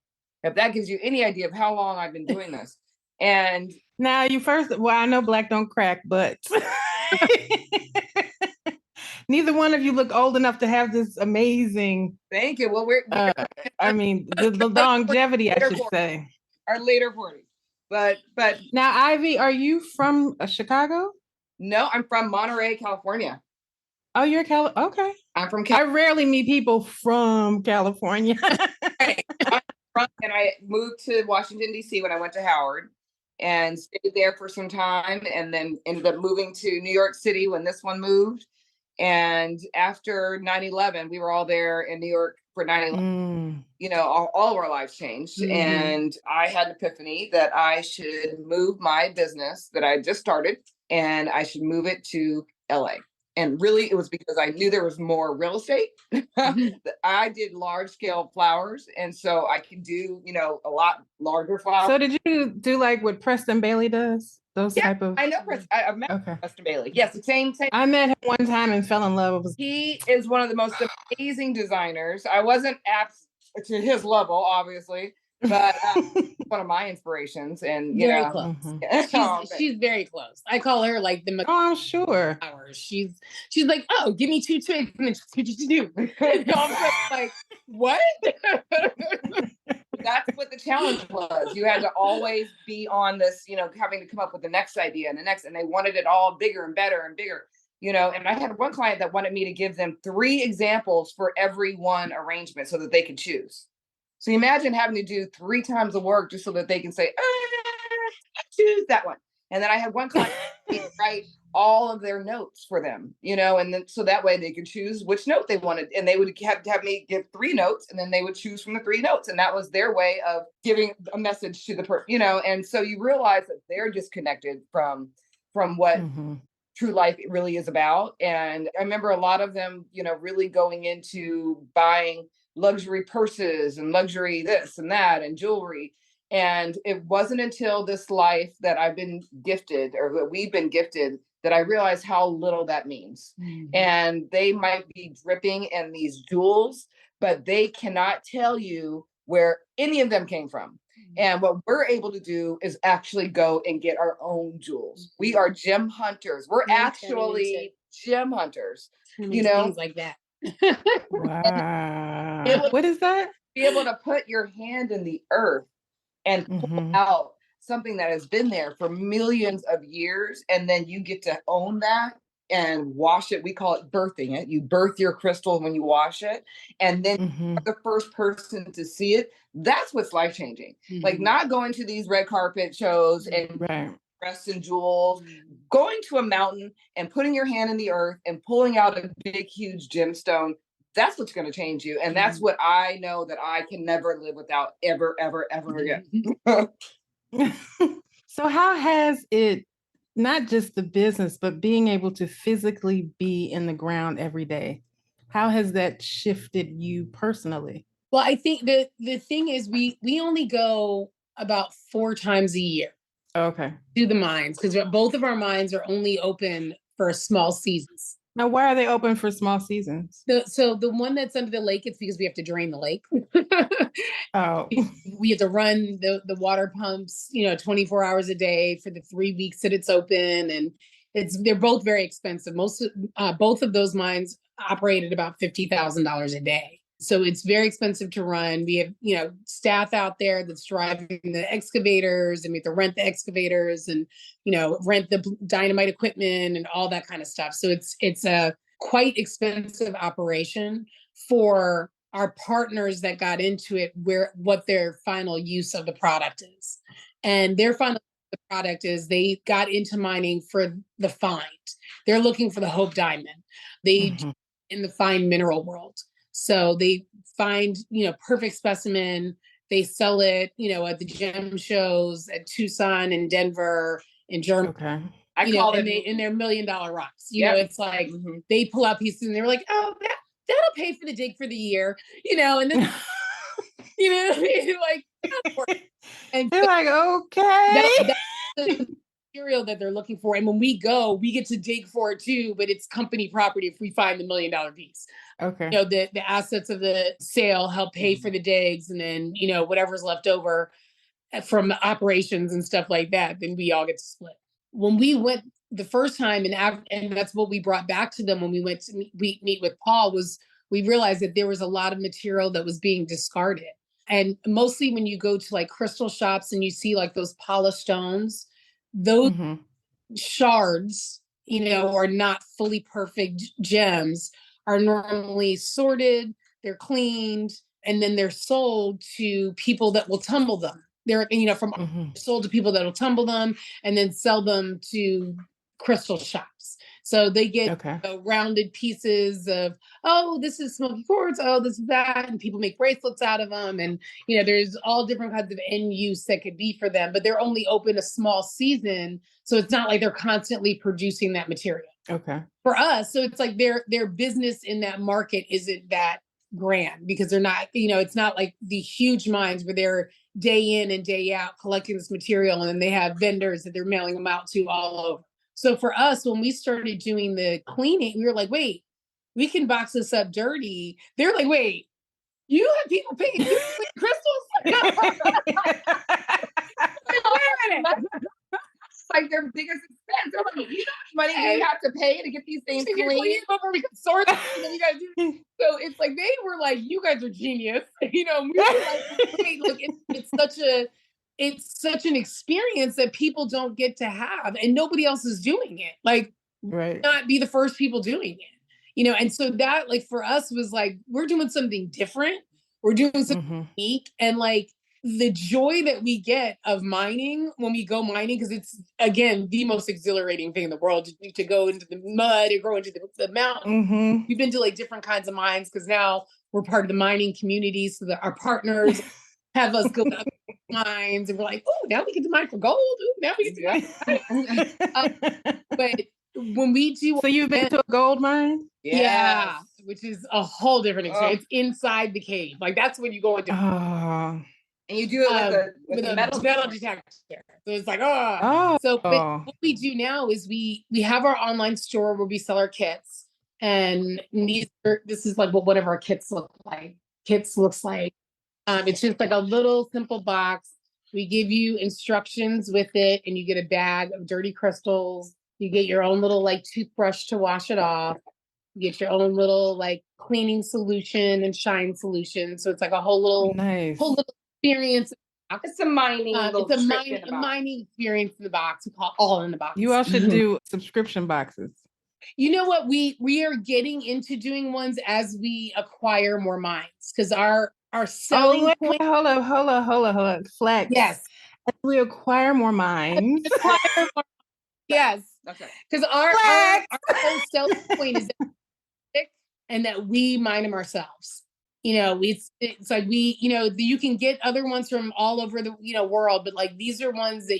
If that gives you any idea of how long I've been doing this. And Now I know black don't crack, but neither one of you look old enough to have this amazing. thank you. Well, we're I mean, the longevity, I should say. Our later 40s. But Now, Ivy, are you from Chicago? no, I'm from Monterey, California. Oh, you're okay. I'm from I rarely meet people from California. And I moved to Washington, D.C. when I went to Howard and stayed there for some time, and then ended up moving to New York City when this one moved. And after 9/11, we were all there in New York for 9/11. You know, all of our lives changed. And I had an epiphany that I should move my business that I just started, and I should move it to LA. And really, it was because I knew there was more real estate. I did large scale flowers, and so I can do, you know, a lot larger flowers. So did you do like what Preston Bailey does? Those type of. I know I've met Preston Bailey. Yes, the same. I met him one time and fell in love with. He is one of the most amazing designers. I wasn't apt to his level, obviously, but one of my inspirations, and very close. She's very close. I call her like the. Oh, I'm sure. She's like, oh, give me 2 twigs and then just do. Like, what? That's what the challenge was. You had to always be on this, you know, having to come up with the next idea and the next, and they wanted it all bigger and better and bigger, you know. And I had one client that wanted me to give them 3 examples for every one arrangement so that they could choose. So imagine having to do 3 times the work just so that they can say, choose that one. And then I had one client write all of their notes for them, you know, and then so that way they could choose which note they wanted. And they would have me give 3 notes, and then they would choose from the 3 notes. And that was their way of giving a message to the person, you know. And so you realize that they're disconnected from what true life really is about. And I remember a lot of them, you know, really going into buying luxury purses and luxury this and that and jewelry. And it wasn't until this life that I've been gifted, or that we've been gifted, that I realized how little that means. And they might be dripping in these jewels, but they cannot tell you where any of them came from. And what we're able to do is actually go and get our own jewels. We are gem hunters. We're actually gem hunters, you know, things like that. Wow. What is that? Be able to put your hand in the earth and pull out something that has been there for millions of years, and then you get to own that and wash it. We call it birthing it. You birth your crystal when you wash it, and then you're the first person to see it. That's what's life-changing. Like not going to these red carpet shows and dressed in jewels, going to a mountain and putting your hand in the earth and pulling out a big, huge gemstone. That's what's going to change you. And that's what I know that I can never live without ever, ever, ever again. So how has it, not just the business, but being able to physically be in the ground every day, how has that shifted you personally? Well, I think the thing is we only go about 4 times a year. Okay. To the mines, because both of our mines are only open for small seasons. Now, why are they open for small seasons? So the one that's under the lake, it's because we have to drain the lake. Oh. We have to run the water pumps, you know, 24 hours a day for the 3 weeks that it's open. And they're both very expensive. Both of those mines operate at about $50,000 a day. So it's very expensive to run. We have, you know, staff out there that's driving the excavators, and we have to rent the excavators and, you know, rent the dynamite equipment and all that kind of stuff. So it's a quite expensive operation for our partners that got into it, what their final use of the product is. And their final use of the product is they got into mining for the find. They're looking for the Hope Diamond. They in the fine mineral world. So they find, you know, perfect specimen. They sell it, you know, at the gem shows at Tucson and Denver and Germany. Okay. I call it in their $1 million rocks. You know, it's like they pull out pieces and they're like, oh, that'll pay for the dig for the year, you know, and then you know, like, and they're like, okay. material that they're looking for. And when we go, we get to dig for it too, but it's company property if we find the $1 million piece. Okay. The assets of the sale help pay for the digs, and then, whatever's left over from operations and stuff like that, then we all get to split. When we went the first time, and that's what we brought back to them when we went to meet with Paul, was we realized that there was a lot of material that was being discarded. And mostly when you go to like crystal shops and you see like those polished stones, those shards, are not fully perfect gems, are normally sorted, they're cleaned, and then they're sold to people that will tumble them. They're, sold to people that will tumble them and then sell them to crystal shops. So they get rounded pieces of, this is smoky quartz, this is that, and people make bracelets out of them. And, there's all different kinds of end use that could be for them, but they're only open a small season. So it's not like they're constantly producing that material. Okay. For us, so it's like their business in that market isn't that grand because they're not, it's not like the huge mines where they're day in and day out collecting this material, and then they have vendors that they're mailing them out to all over. So for us, when we started doing the cleaning, we were like, wait, we can box this up dirty. They're like, wait, you have people paying you to clean crystals? Like their biggest expense. They're like, you know how much money you have to pay to get these things clean? We can sort them, and then you gotta do. So it's like they were like, you guys are genius. We were like, wait, look, it's such an experience that people don't get to have, and nobody else is doing it. Like, not be the first people doing it. And so that, like, for us was like, we're doing something different. We're doing something unique, and like the joy that we get of mining when we go mining, because it's, again, the most exhilarating thing in the world to go into the mud or go into the mountain. We've been to like different kinds of mines because now we're part of the mining community, so that our partners have us go to mines, and we're like, oh, now we get to mine for gold. Ooh, now we get to mine. But when we do, so you've been to a gold mine? Yeah, which is a whole different experience. It's inside the cave. Like that's when you go into. And you do it with a metal detector. So it's like, but what we do now is we have our online store where we sell our kits. And this is like what one of our kits look like. Looks like. It's just like a little simple box. We give you instructions with it, and you get a bag of dirty crystals. You get your own little like toothbrush to wash it off. You get your own little like cleaning solution and shine solution. So it's like a whole little experience. It's a mining. It's a mining experience in the box. We call it all in the box. You all should do subscription boxes. You know what? We are getting into doing ones as we acquire more mines, because our selling point. Hold on. Flex. Yes. As we acquire more mines. Yes. Okay. Because our selling point is and that we mine them ourselves. It's like you can get other ones from all over the world, but like these are ones that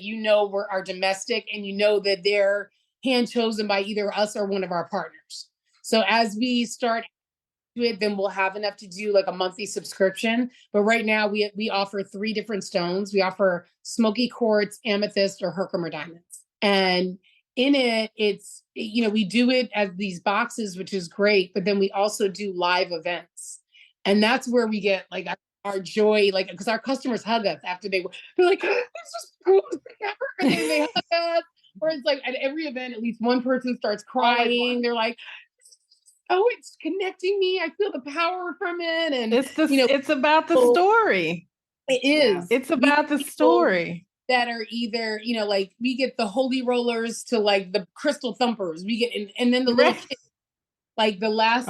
are domestic, and that they're hand chosen by either us or one of our partners. So as we start to it, then we'll have enough to do like a monthly subscription. But right now we offer 3 different stones. We offer smoky quartz, amethyst, or Herkimer diamonds. And in it, it's, we do it as these boxes, which is great, but then we also do live events. And that's where we get like our joy, like, because our customers hug us after they're like, this is the coolest thing ever. And then they hug us. Or it's like at every event, at least one person starts crying. They're like, it's connecting me. I feel the power from it. And it's about the story. It is. It's about the story. That are either, like we get the holy rollers to like the crystal thumpers. We get, and then the little kids, like the last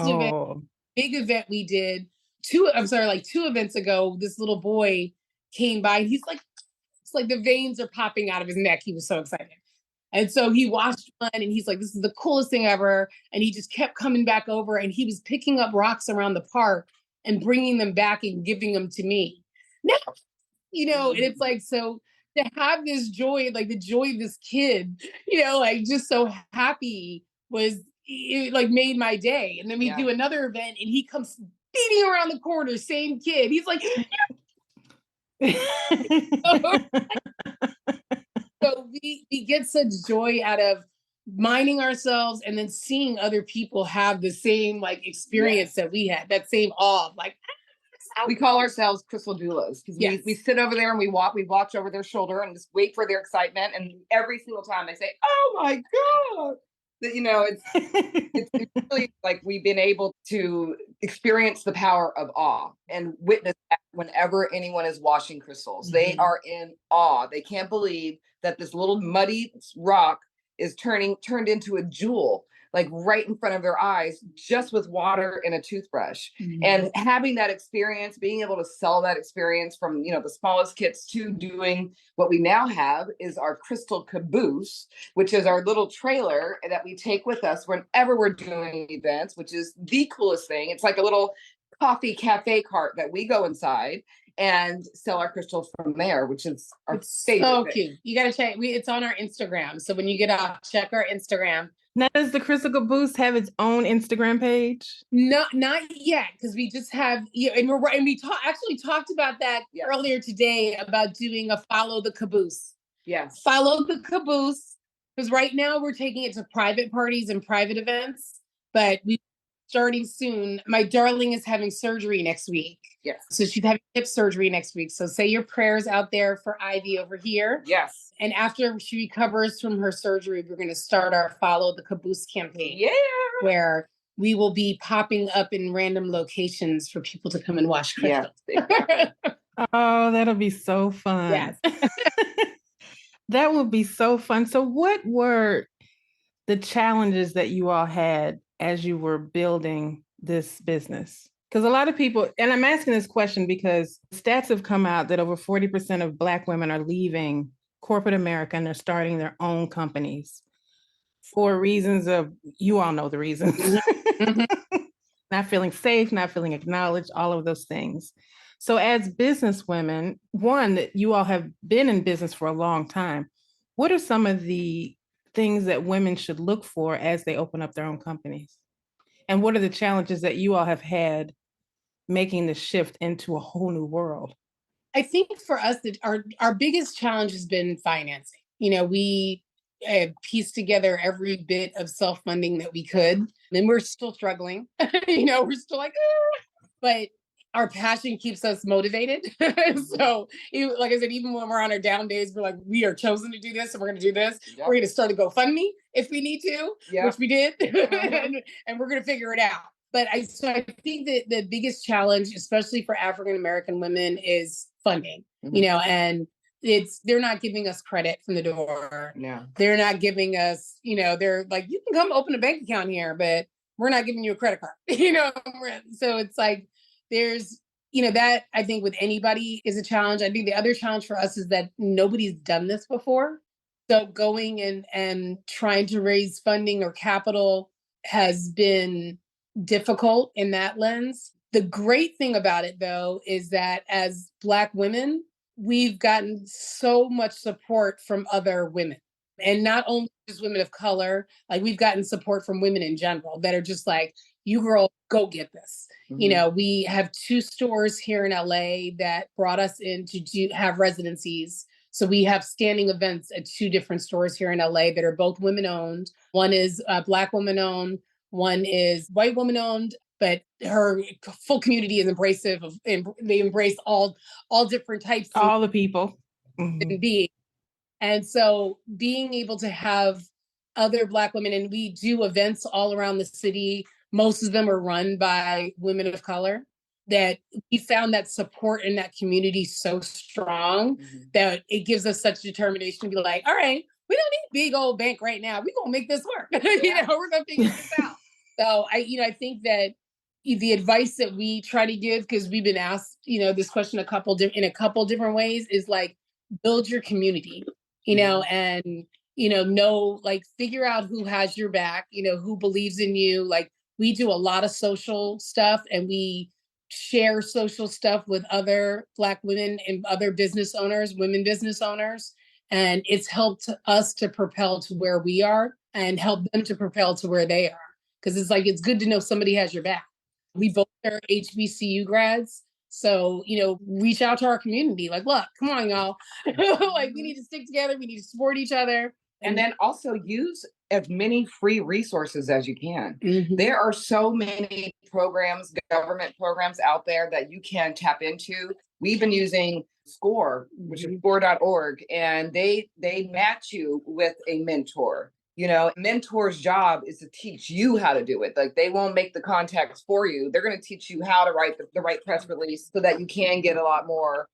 big event we did, 2 events ago, this little boy came by and he's like, it's like the veins are popping out of his neck. He was so excited. And so he watched one and he's like, this is the coolest thing ever. And he just kept coming back over, and he was picking up rocks around the park and bringing them back and giving them to me. Now, and it's like, so to have this joy, like the joy of this kid, like just so happy it like made my day. And then we do another event and he comes speeding around the corner, same kid. He's like, So we get such joy out of minding ourselves and then seeing other people have the same like experience that we had, that same awe of like, we call ourselves crystal doulas because Yes. we sit over there and we watch over their shoulder and just wait for their excitement. And every single time they say, "Oh my God," that, you know, it's really like we've been able to experience the power of awe and witness that whenever anyone is washing crystals. They are in awe. They can't believe that this little muddy rock is turned into a jewel, like right in front of their eyes, just with water and a toothbrush. And having that experience, being able to sell that experience from, you know, the smallest kits to doing what we now have is our crystal caboose, which is our little trailer that we take with us whenever we're doing events, which is the coolest thing. It's like a little coffee cafe cart that we go inside and sell our crystals from there, which is our favorite. So cute. You got to check. It's on our Instagram. So when you get off, check our Instagram. Now, does the Crystal Caboose have its own Instagram page? No, not yet, because we just have, and we're right. And we actually talked about that earlier today about doing a follow the caboose. Yes. Follow the caboose. Because right now we're taking it to private parties and private events, but we starting soon. My darling is having surgery next week. Yes. So she's having hip surgery next week. So say your prayers out there for Ivy over here. Yes. And after she recovers from her surgery, we're going to start our Follow the Caboose campaign. Yeah. Where we will be popping up in random locations for people to come and watch crystals. Yes. Oh, that'll be so fun. Yes. That would be so fun. So what were the challenges that you all had as you were building this business? Because a lot of people, and I'm asking this question because stats have come out that over 40% of Black women are leaving corporate America and they're starting their own companies for reasons of, you all know the reasons. Not feeling safe, not feeling acknowledged, all of those things. So as business women, one, that you all have been in business for a long time, what are some of the things that women should look for as they open up their own companies? And what are the challenges that you all have had making the shift into a whole new world? I think for us, that our biggest challenge has been financing. You know, we pieced together every bit of self-funding that we could, and we're still struggling. You know, we're still like, but our passion keeps us motivated. So, like I said, even when we're on our down days, we're like, we are chosen to do this, and we're going to do this. Yep. We're going to start a GoFundMe if we need to, which we did, and we're going to figure it out. But I think that the biggest challenge, especially for African American women, is funding. You know, and they're not giving us credit from the door. No, they're not giving us. You know, they're like, you can come open a bank account here, but we're not giving you a credit card. You know, so it's like there's, you know, that I think with anybody is a challenge. I think the other challenge for us is that nobody's done this before. So going and trying to raise funding or capital has been difficult in that lens. The great thing about it, though, is that as Black women, we've gotten so much support from other women, and not only just women of color. Like, we've gotten support from women in general that are just like, you girl, go get this. You know, we have 2 stores here in LA that brought us in to have residencies. So we have standing events at 2 different stores here in LA that are both women owned. One is Black woman owned. One is white woman owned, but her full community is embracive of, and they embrace all different types, all the people, beings. And so being able to have other Black women, and we do events all around the city. Most of them are run by women of color. That we found that support in that community so strong that it gives us such determination to be like, all right, we don't need a big old bank right now. We're going to make this work. You know, we're going to figure this out. So I think that the advice that we try to give, because we've been asked, you know, this question in a couple different ways, is like, build your community, you know, and, you know, like, figure out who has your back, you know, who believes in you. Like, we do a lot of social stuff, and we share social stuff with other Black women and other business owners, women business owners. And it's helped us to propel to where we are and help them to propel to where they are. Because it's like, it's good to know somebody has your back. We both are HBCU grads. So, reach out to our community. Like, look, come on, y'all. Like, we need to stick together. We need to support each other. And then also use as many free resources as you can. Mhm. There are so many programs, government programs out there that you can tap into. We've been using SCORE, which is score.org, and they match you with a mentor. Mentor's job is to teach you how to do it. Like, they won't make the contacts for you. They're going to teach you how to write the right press release so that you can get a lot more,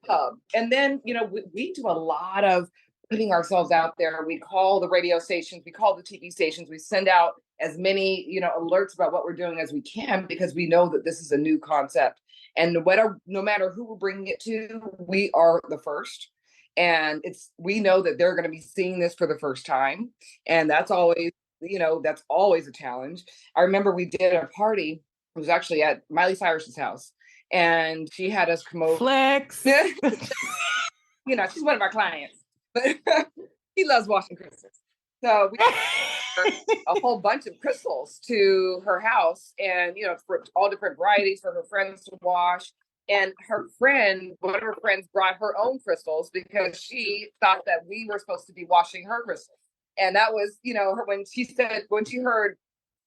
pub. And then, we do a lot of putting ourselves out there. We call the radio stations, we call the TV stations, we send out as many, alerts about what we're doing as we can, because we know that this is a new concept. And no matter who we're bringing it to, we are the first. And we know that they're going to be seeing this for the first time. And that's always a challenge. I remember we did a party. It was actually at Miley Cyrus's house, and she had us come over. Flex. She's one of our clients, but he loves washing crystals. So we a whole bunch of crystals to her house, and for all different varieties for her friends to wash. And one of her friends brought her own crystals because she thought that we were supposed to be washing her crystals. And that was, when she heard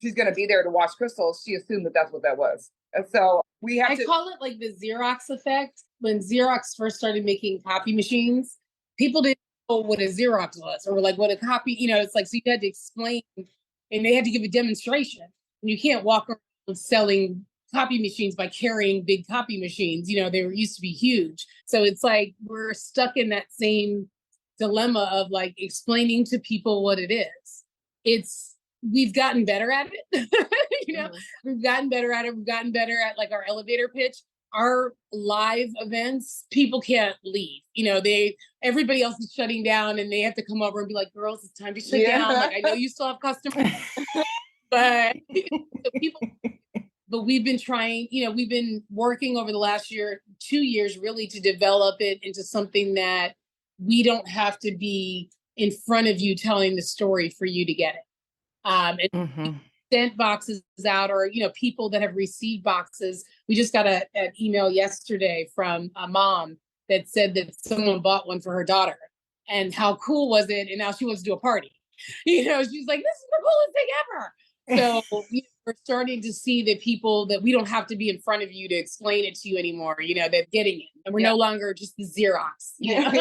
she's going to be there to wash crystals, she assumed that that's what that was. And so I call it like the Xerox effect. When Xerox first started making copy machines, people didn't know what a Xerox was, or like what a copy, it's like, so you had to explain, and they had to give a demonstration. And you can't walk around selling copy machines by carrying big copy machines. They used to be huge. So it's like we're stuck in that same dilemma of like explaining to people what it is. We've gotten better at it. We've gotten better at it. We've gotten better at like our elevator pitch. Our live events, people can't leave. Everybody else is shutting down, and they have to come over and be like, girls, it's time to shut down. Like, I know you still have customers, but we've been trying, we've been working over the last 2 years really to develop it into something that we don't have to be in front of you telling the story for you to get it. And sent boxes out, or, people that have received boxes. We just got an email yesterday from a mom that said that someone bought one for her daughter, and how cool was it? And now she wants to do a party. She's like, this is the coolest thing ever. So we're starting to see that people, that we don't have to be in front of you to explain it to you anymore, they're getting it. And we're no longer just the Xerox. Yes.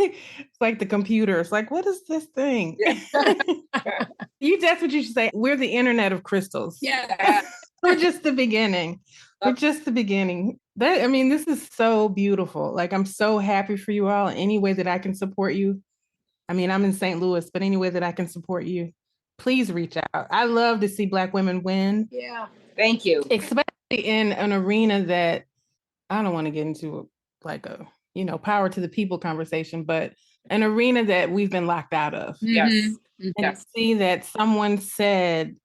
It's like the computer. It's like, what is this thing? That's what you should say. We're the internet of crystals. Yeah. We're just the beginning. We're just the beginning. This is so beautiful. Like, I'm so happy for you all. Any way that I can support you. I'm in St. Louis, but any way that I can support you, please reach out. I love to see Black women win. Yeah. Thank you. Especially in an arena that I don't want to get into power to the people conversation, but an arena that we've been locked out of. Yes. Mm-hmm. And see that someone said,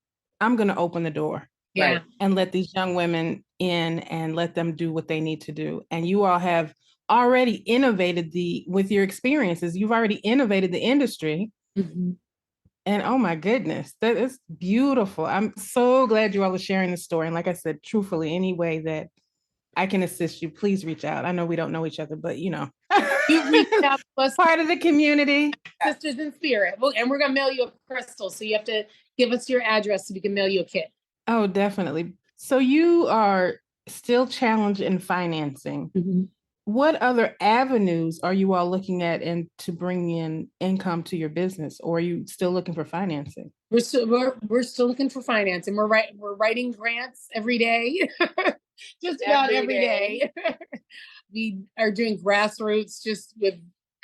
I'm going to open the door. Yeah. And let these young women in and let them do what they need to do. And you all have already innovated with your experiences. You've already innovated the industry. Mm-hmm. And oh my goodness, that is beautiful. I'm so glad you all are sharing the story. And like I said, truthfully, any way that I can assist you, please reach out. I know we don't know each other, but you reached out to us, part of the community. Sisters in spirit. And we're going to mail you a crystal. So you have to give us your address so we can mail you a kit. Oh, definitely. So you are still challenged in financing. Mm-hmm. What other avenues are you all looking at to bring in income to your business, or are you still looking for financing? We're still looking for financing. We're writing grants every day, just about every day. We are doing grassroots just with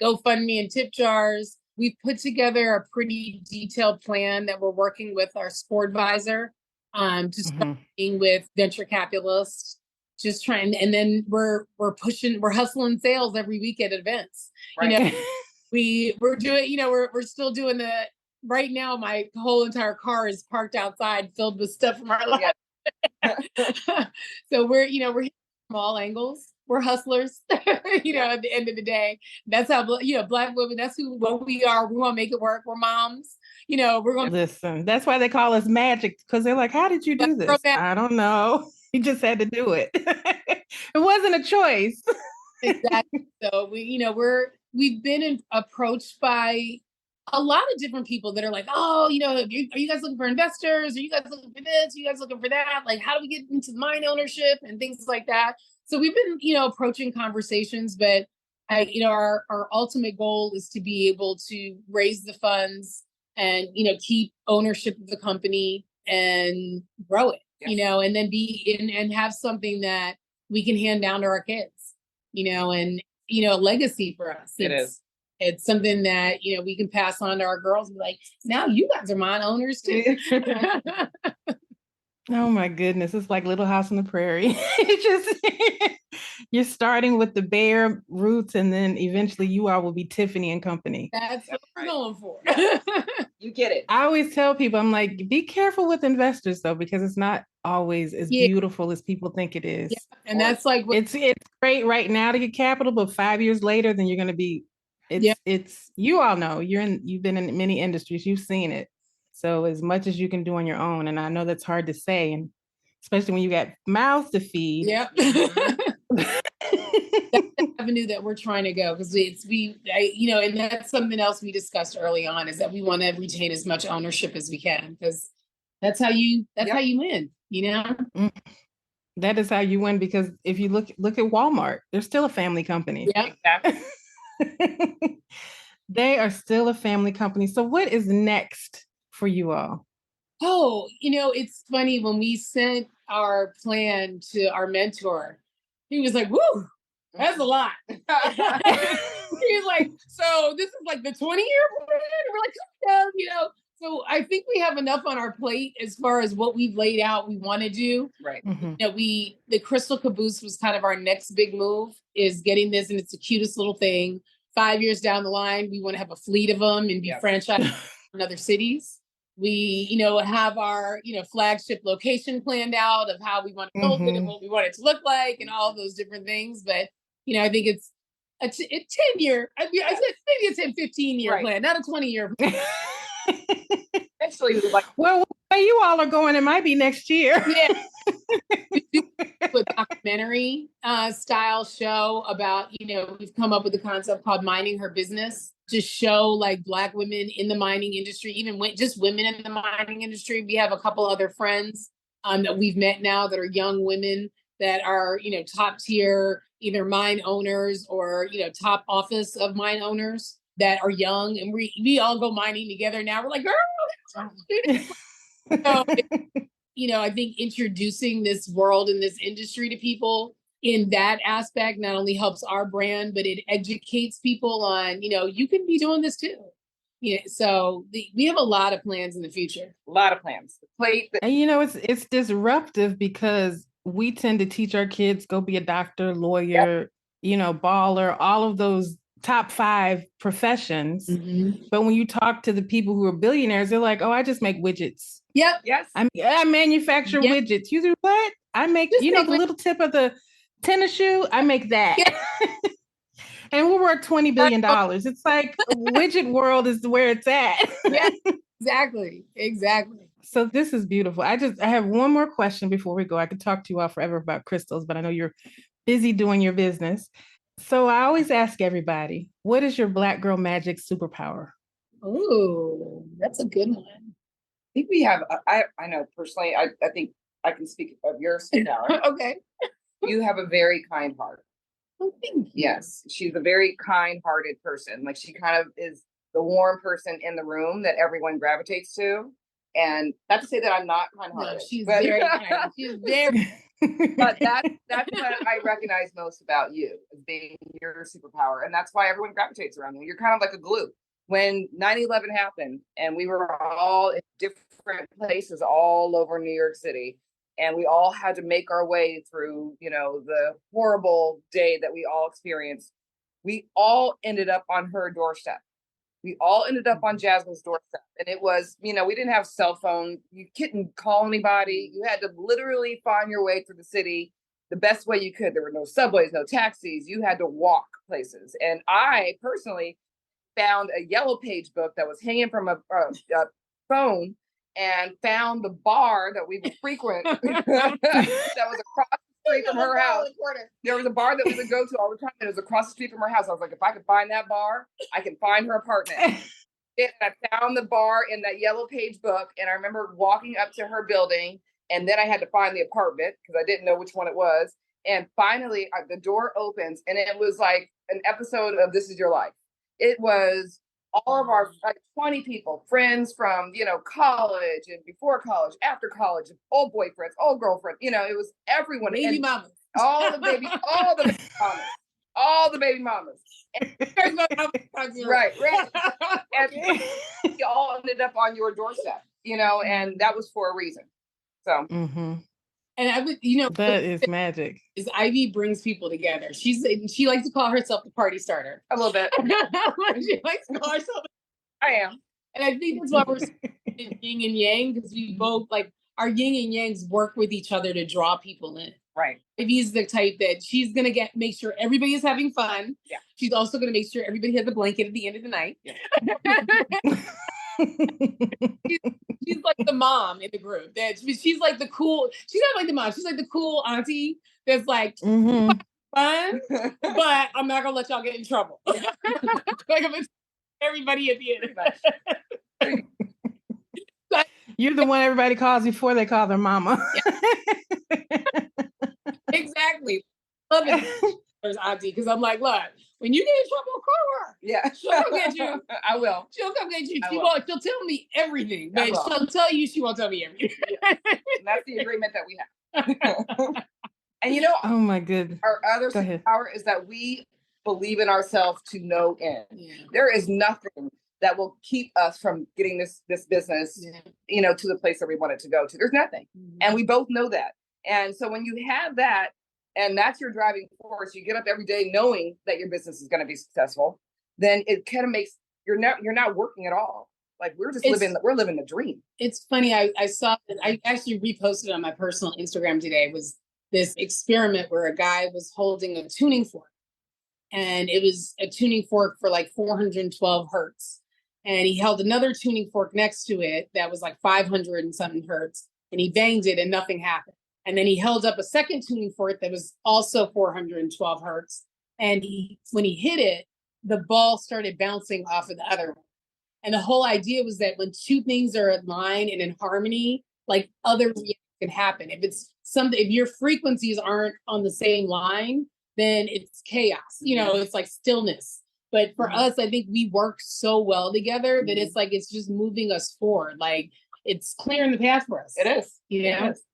GoFundMe and tip jars. We've put together a pretty detailed plan that we're working with our SCORE advisor, starting with venture capitalists. Just trying, and then we're hustling sales every week at events. Right. We're doing, we're still doing right now. My whole entire car is parked outside, filled with stuff from our life. Yeah. So we're hitting from all angles. We're hustlers. At the end of the day, that's how Black women. That's what we are. We want to make it work. We're moms. we're going to listen. That's why they call us magic, because they're like, how did you do this? I don't know. You just had to do it. It wasn't a choice. Exactly. So we've been approached by a lot of different people that are like, oh, are you guys looking for investors? Are you guys looking for this? Are you guys looking for that? Like, how do we get into mine ownership and things like that? So we've been, approaching conversations, but our ultimate goal is to be able to raise the funds and, keep ownership of the company and grow it, and then be in and have something that we can hand down to our kids, and, a legacy for us. It's something that, we can pass on to our girls and be like, now you guys are mine owners too. Oh my goodness. It's like Little House on the Prairie. You're starting with the bare roots, and then eventually you all will be Tiffany and Company. That's what we're going for. You get it. I always tell people, I'm like, be careful with investors though, because it's not always as beautiful as people think it is. Yeah. And that's like, it's great right now to get capital, but 5 years later, then you're going to be, it's, you all know, you've been in many industries, you've seen it. So as much as you can do on your own, and I know that's hard to say, and especially when you got mouths to feed. Yep. That's the avenue that we're trying to go, because and that's something else we discussed early on, is that we want to retain as much ownership as we can, because that's how you win, That is how you win, because if you look at Walmart, they're still a family company. Yeah. They are still a family company. So what is next for you all? Oh, it's funny, when we sent our plan to our mentor, he was like, woo, that's a lot. He was like, so this is like the 20-year plan? And we're like, yeah, So I think we have enough on our plate as far as what we've laid out we want to do. Right. Mm-hmm. The Crystal Caboose was kind of our next big move, is getting this, and it's the cutest little thing. 5 years down the line, we want to have a fleet of them and be franchised in other cities. We, have our, flagship location planned out of how we want to build it and what we want it to look like and all of those different things. But, I think it's a 10-year, I said maybe it's a 15-year plan, not a 20-year plan. Eventually, well, where you all are going, it might be next year. Yeah. We do a documentary style show about, we've come up with a concept called Mining Her Business, to show like Black women in the mining industry, even just women in the mining industry. We have a couple other friends that we've met now that are young women that are, top tier, either mine owners or, top office of mine owners that are young. And we all go mining together now. We're like, girl. So, I think introducing this world and this industry to people in that aspect not only helps our brand, but it educates people on, you can be doing this too. So we have a lot of plans in the future. A lot of plans. And it's disruptive, because we tend to teach our kids, go be a doctor, lawyer, baller, all of those top 5 professions. Mm-hmm. But when you talk to the people who are billionaires, they're like, oh, I just make widgets. Yep. Yes. I manufacture widgets. You do what? I make, the little tip of the tennis shoe. I make that. Yeah. And we're worth $20 billion. It's like widget world is where it's at. Yeah, exactly. So this is beautiful. I have one more question before we go. I could talk to you all forever about crystals, but I know you're busy doing your business. So I always ask everybody, what is your Black girl magic superpower? Oh, that's a good one. I think we have, I know personally, I think I can speak of your superpower. Okay. You have a very kind heart. Oh, thank you. Yes. She's a very kind-hearted person. Like, she kind of is the warm person in the room that everyone gravitates to. And not to say that I'm not kind-hearted. No, she's very kind. She's very. But that's what I recognize most about you, as being your superpower. And that's why everyone gravitates around you. You're kind of like a glue. When 9/11 happened and we were all in different places all over New York City, and we all had to make our way through, the horrible day that we all experienced, we all ended up on her doorstep. We all ended up on Jazmin's doorstep. And it was, we didn't have cell phone. You couldn't call anybody. You had to literally find your way through the city the best way you could. There were no subways, no taxis. You had to walk places. And I personally found a yellow page book that was hanging from a phone and found the bar that we would frequent that was across the street from her house. There was a bar that we would go to all the time, and it was across the street from her house. I was like, if I could find that bar, I can find her apartment. And I found the bar in that yellow page book, and I remember walking up to her building, and then I had to find the apartment because I didn't know which one it was. And finally, the door opens, and it was like an episode of This Is Your Life. It was all of our 20 people, friends from, college and before college, after college, old boyfriends, old girlfriends, it was everyone. Baby mamas. All the baby mamas. All the baby mamas. Right. And we all ended up on your doorstep, and that was for a reason. So. Mm-hmm. And I would, that is magic. Is Ivy brings people together. She likes to call herself the party starter. A little bit. She likes to call herself. I am. And I think that's why we're yin and yang, because we both our yin and yangs work with each other to draw people in. Right. Ivy's the type that she's gonna make sure everybody is having fun. Yeah. She's also gonna make sure everybody has a blanket at the end of the night. Yeah. She's like the mom in the group. That she's like the cool. She's not like the mom. She's like the cool auntie that's like fun, but I'm not gonna let y'all get in trouble. Like I'm gonna everybody at the end. You're the one everybody calls before they call their mama. Exactly. Love it. There's auntie, because I'm like, look, when you get in trouble, call her. Yeah, she'll come get you. I will. She'll come get you. She'll tell me everything, but she'll tell you she won't tell me everything. And that's the agreement that we have. And oh my goodness, our other superpower is that we believe in ourselves to no end. Yeah. There is nothing that will keep us from getting this business, to the place that we want it to go to. There's nothing, and we both know that. And so when you have that, and that's your driving force, you get up every day knowing that your business is going to be successful, then it kind of makes you're not working at all. Like we're living the dream. It's funny. I saw that. I actually reposted on my personal Instagram today. It was this experiment where a guy was holding a tuning fork, and it was a tuning fork for like 412 hertz. And he held another tuning fork next to it that was like 500 and something hertz, and he banged it and nothing happened. And then he held up a second tuning fork that was also 412 hertz. And when he hit it, the ball started bouncing off of the other one. And the whole idea was that when two things are in line and in harmony, like other reactions can happen. If your frequencies aren't on the same line, then it's chaos. It's like stillness. But for us, I think we work so well together that it's like it's just moving us forward. Like it's clearing the path for us. It is. Yeah. It is.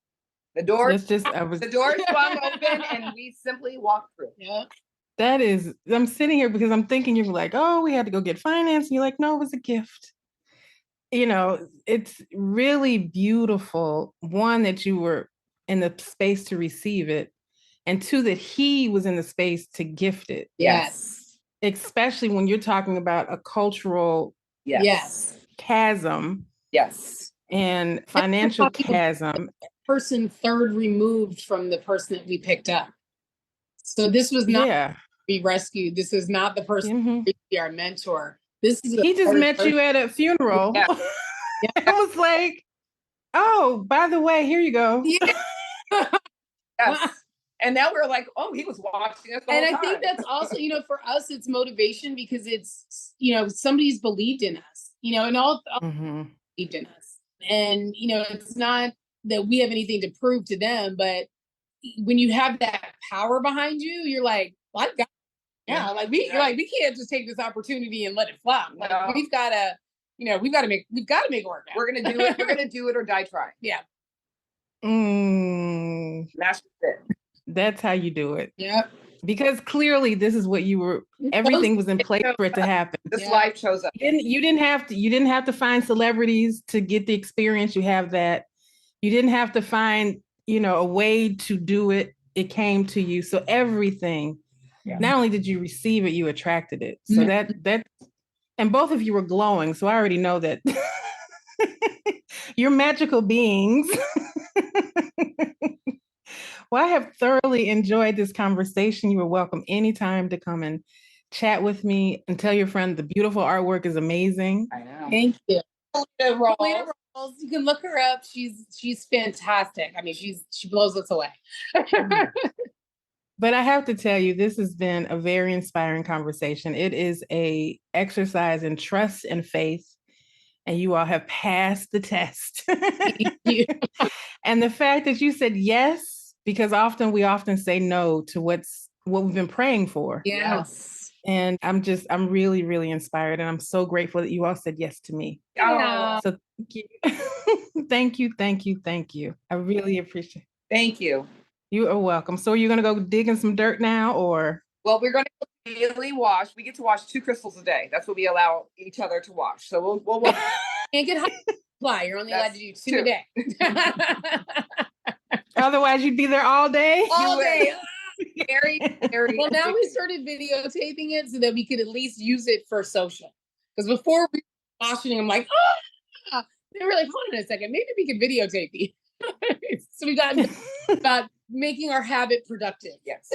The door swung open and we simply walked through. Yeah. That is, I'm sitting here because I'm thinking you're like, oh, we had to go get finance. And you're like, no, it was a gift. It's really beautiful. One, that you were in the space to receive it. And two, that he was in the space to gift it. Yes. Especially when you're talking about a cultural chasm. Yes. And financial chasm. Person third removed from the person that we picked up. So this was not be rescued. This is not the person who be our mentor. This is he just met you at a funeral. Yeah. I was like, oh, by the way, here you go. Yeah. Yes. And now we're like, oh, he was watching us. And I think that's also, for us, it's motivation because it's, somebody's believed in us, and all believed in us. And, it's not that we have anything to prove to them, but when you have that power behind you, you're like, well, I've got, we can't just take this opportunity and let it flop. Like we've got to make it work out. We're gonna do it. We're gonna do it or die trying. Yeah. That's it. That's how you do it. Yep. Because clearly this is what you were. Everything was in place for it to happen. This life shows up. You didn't have to find celebrities to get the experience. You have that. You didn't have to find, a way to do it. It came to you. So everything, not only did you receive it, you attracted it. So that, and both of you were glowing. So I already know that you're magical beings. Well, I have thoroughly enjoyed this conversation. You are welcome anytime to come and chat with me and tell your friend the beautiful artwork is amazing. I know. Thank you. Lita Rolls. You can look her up. She's fantastic. I mean, she blows us away. But I have to tell you, this has been a very inspiring conversation. It is a exercise in trust and faith, and you all have passed the test. Thank you. And the fact that you said yes, because we often say no to what we've been praying for. Yes. And I'm really, really inspired. And I'm so grateful that you all said yes to me. Yeah. So thank you. Thank you. Thank you. Thank you. I really appreciate it. Thank you. You are welcome. So are you going to go dig in some dirt now, or? Well, we're going to daily wash. We get to wash 2 crystals a day. That's what we allow each other to wash. So we'll wash. Can't get high supply. You're only allowed to do 2 a day. Otherwise, you'd be there all day. All day. Very, very. Well, now we started videotaping it so that we could at least use it for social. Because before we were washing, I'm like, they were like, hold on a second, maybe we could videotape these. So we got about making our habit productive. Yes.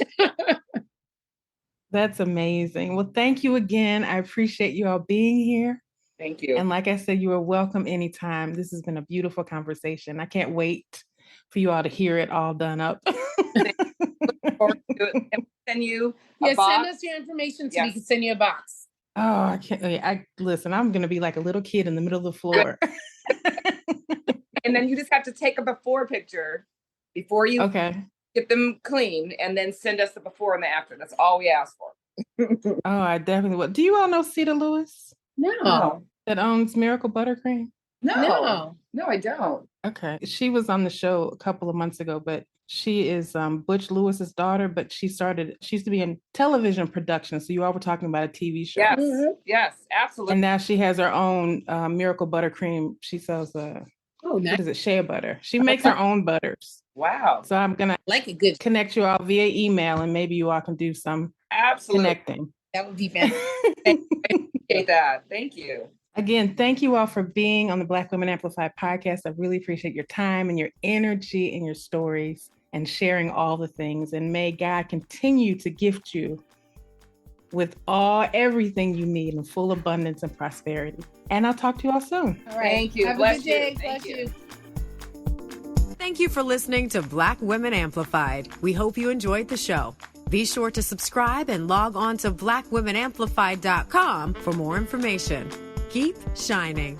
That's amazing. Well, thank you again. I appreciate you all being here. Thank you. And like I said, you are welcome anytime. This has been a beautiful conversation. I can't wait for you all to hear it all done up. Look forward to it. And send you a box. Send us your information so we can send you a box. Oh, I can't. Listen, I'm going to be like a little kid in the middle of the floor. And then you just have to take a before picture before you get them clean, and then send us the before and the after. That's all we ask for. Oh, I definitely will. Do you all know Cedar Lewis? No. That owns Miracle Buttercream? No, I don't. Okay. She was on the show a couple of months ago, but she is Butch Lewis's daughter, but she used to be in television production. So you all were talking about a TV show. Yes, yes, absolutely. And now she has her own Miracle Buttercream. She sells nice. What is it? Shea butter. She makes her own butters. Wow. So I'm going to connect you all via email, and maybe you all can do some connecting. That would be fantastic. Appreciate that. Thank you. Again, thank you all for being on the Black Women Amplified podcast. I really appreciate your time and your energy and your stories and sharing all the things. And may God continue to gift you with everything you need in full abundance and prosperity. And I'll talk to you all soon. All right. Thank you. Have Bless a good day. you. Bless you. Thank you for listening to Black Women Amplified. We hope you enjoyed the show. Be sure to subscribe and log on to blackwomenamplified.com for more information. Keep shining.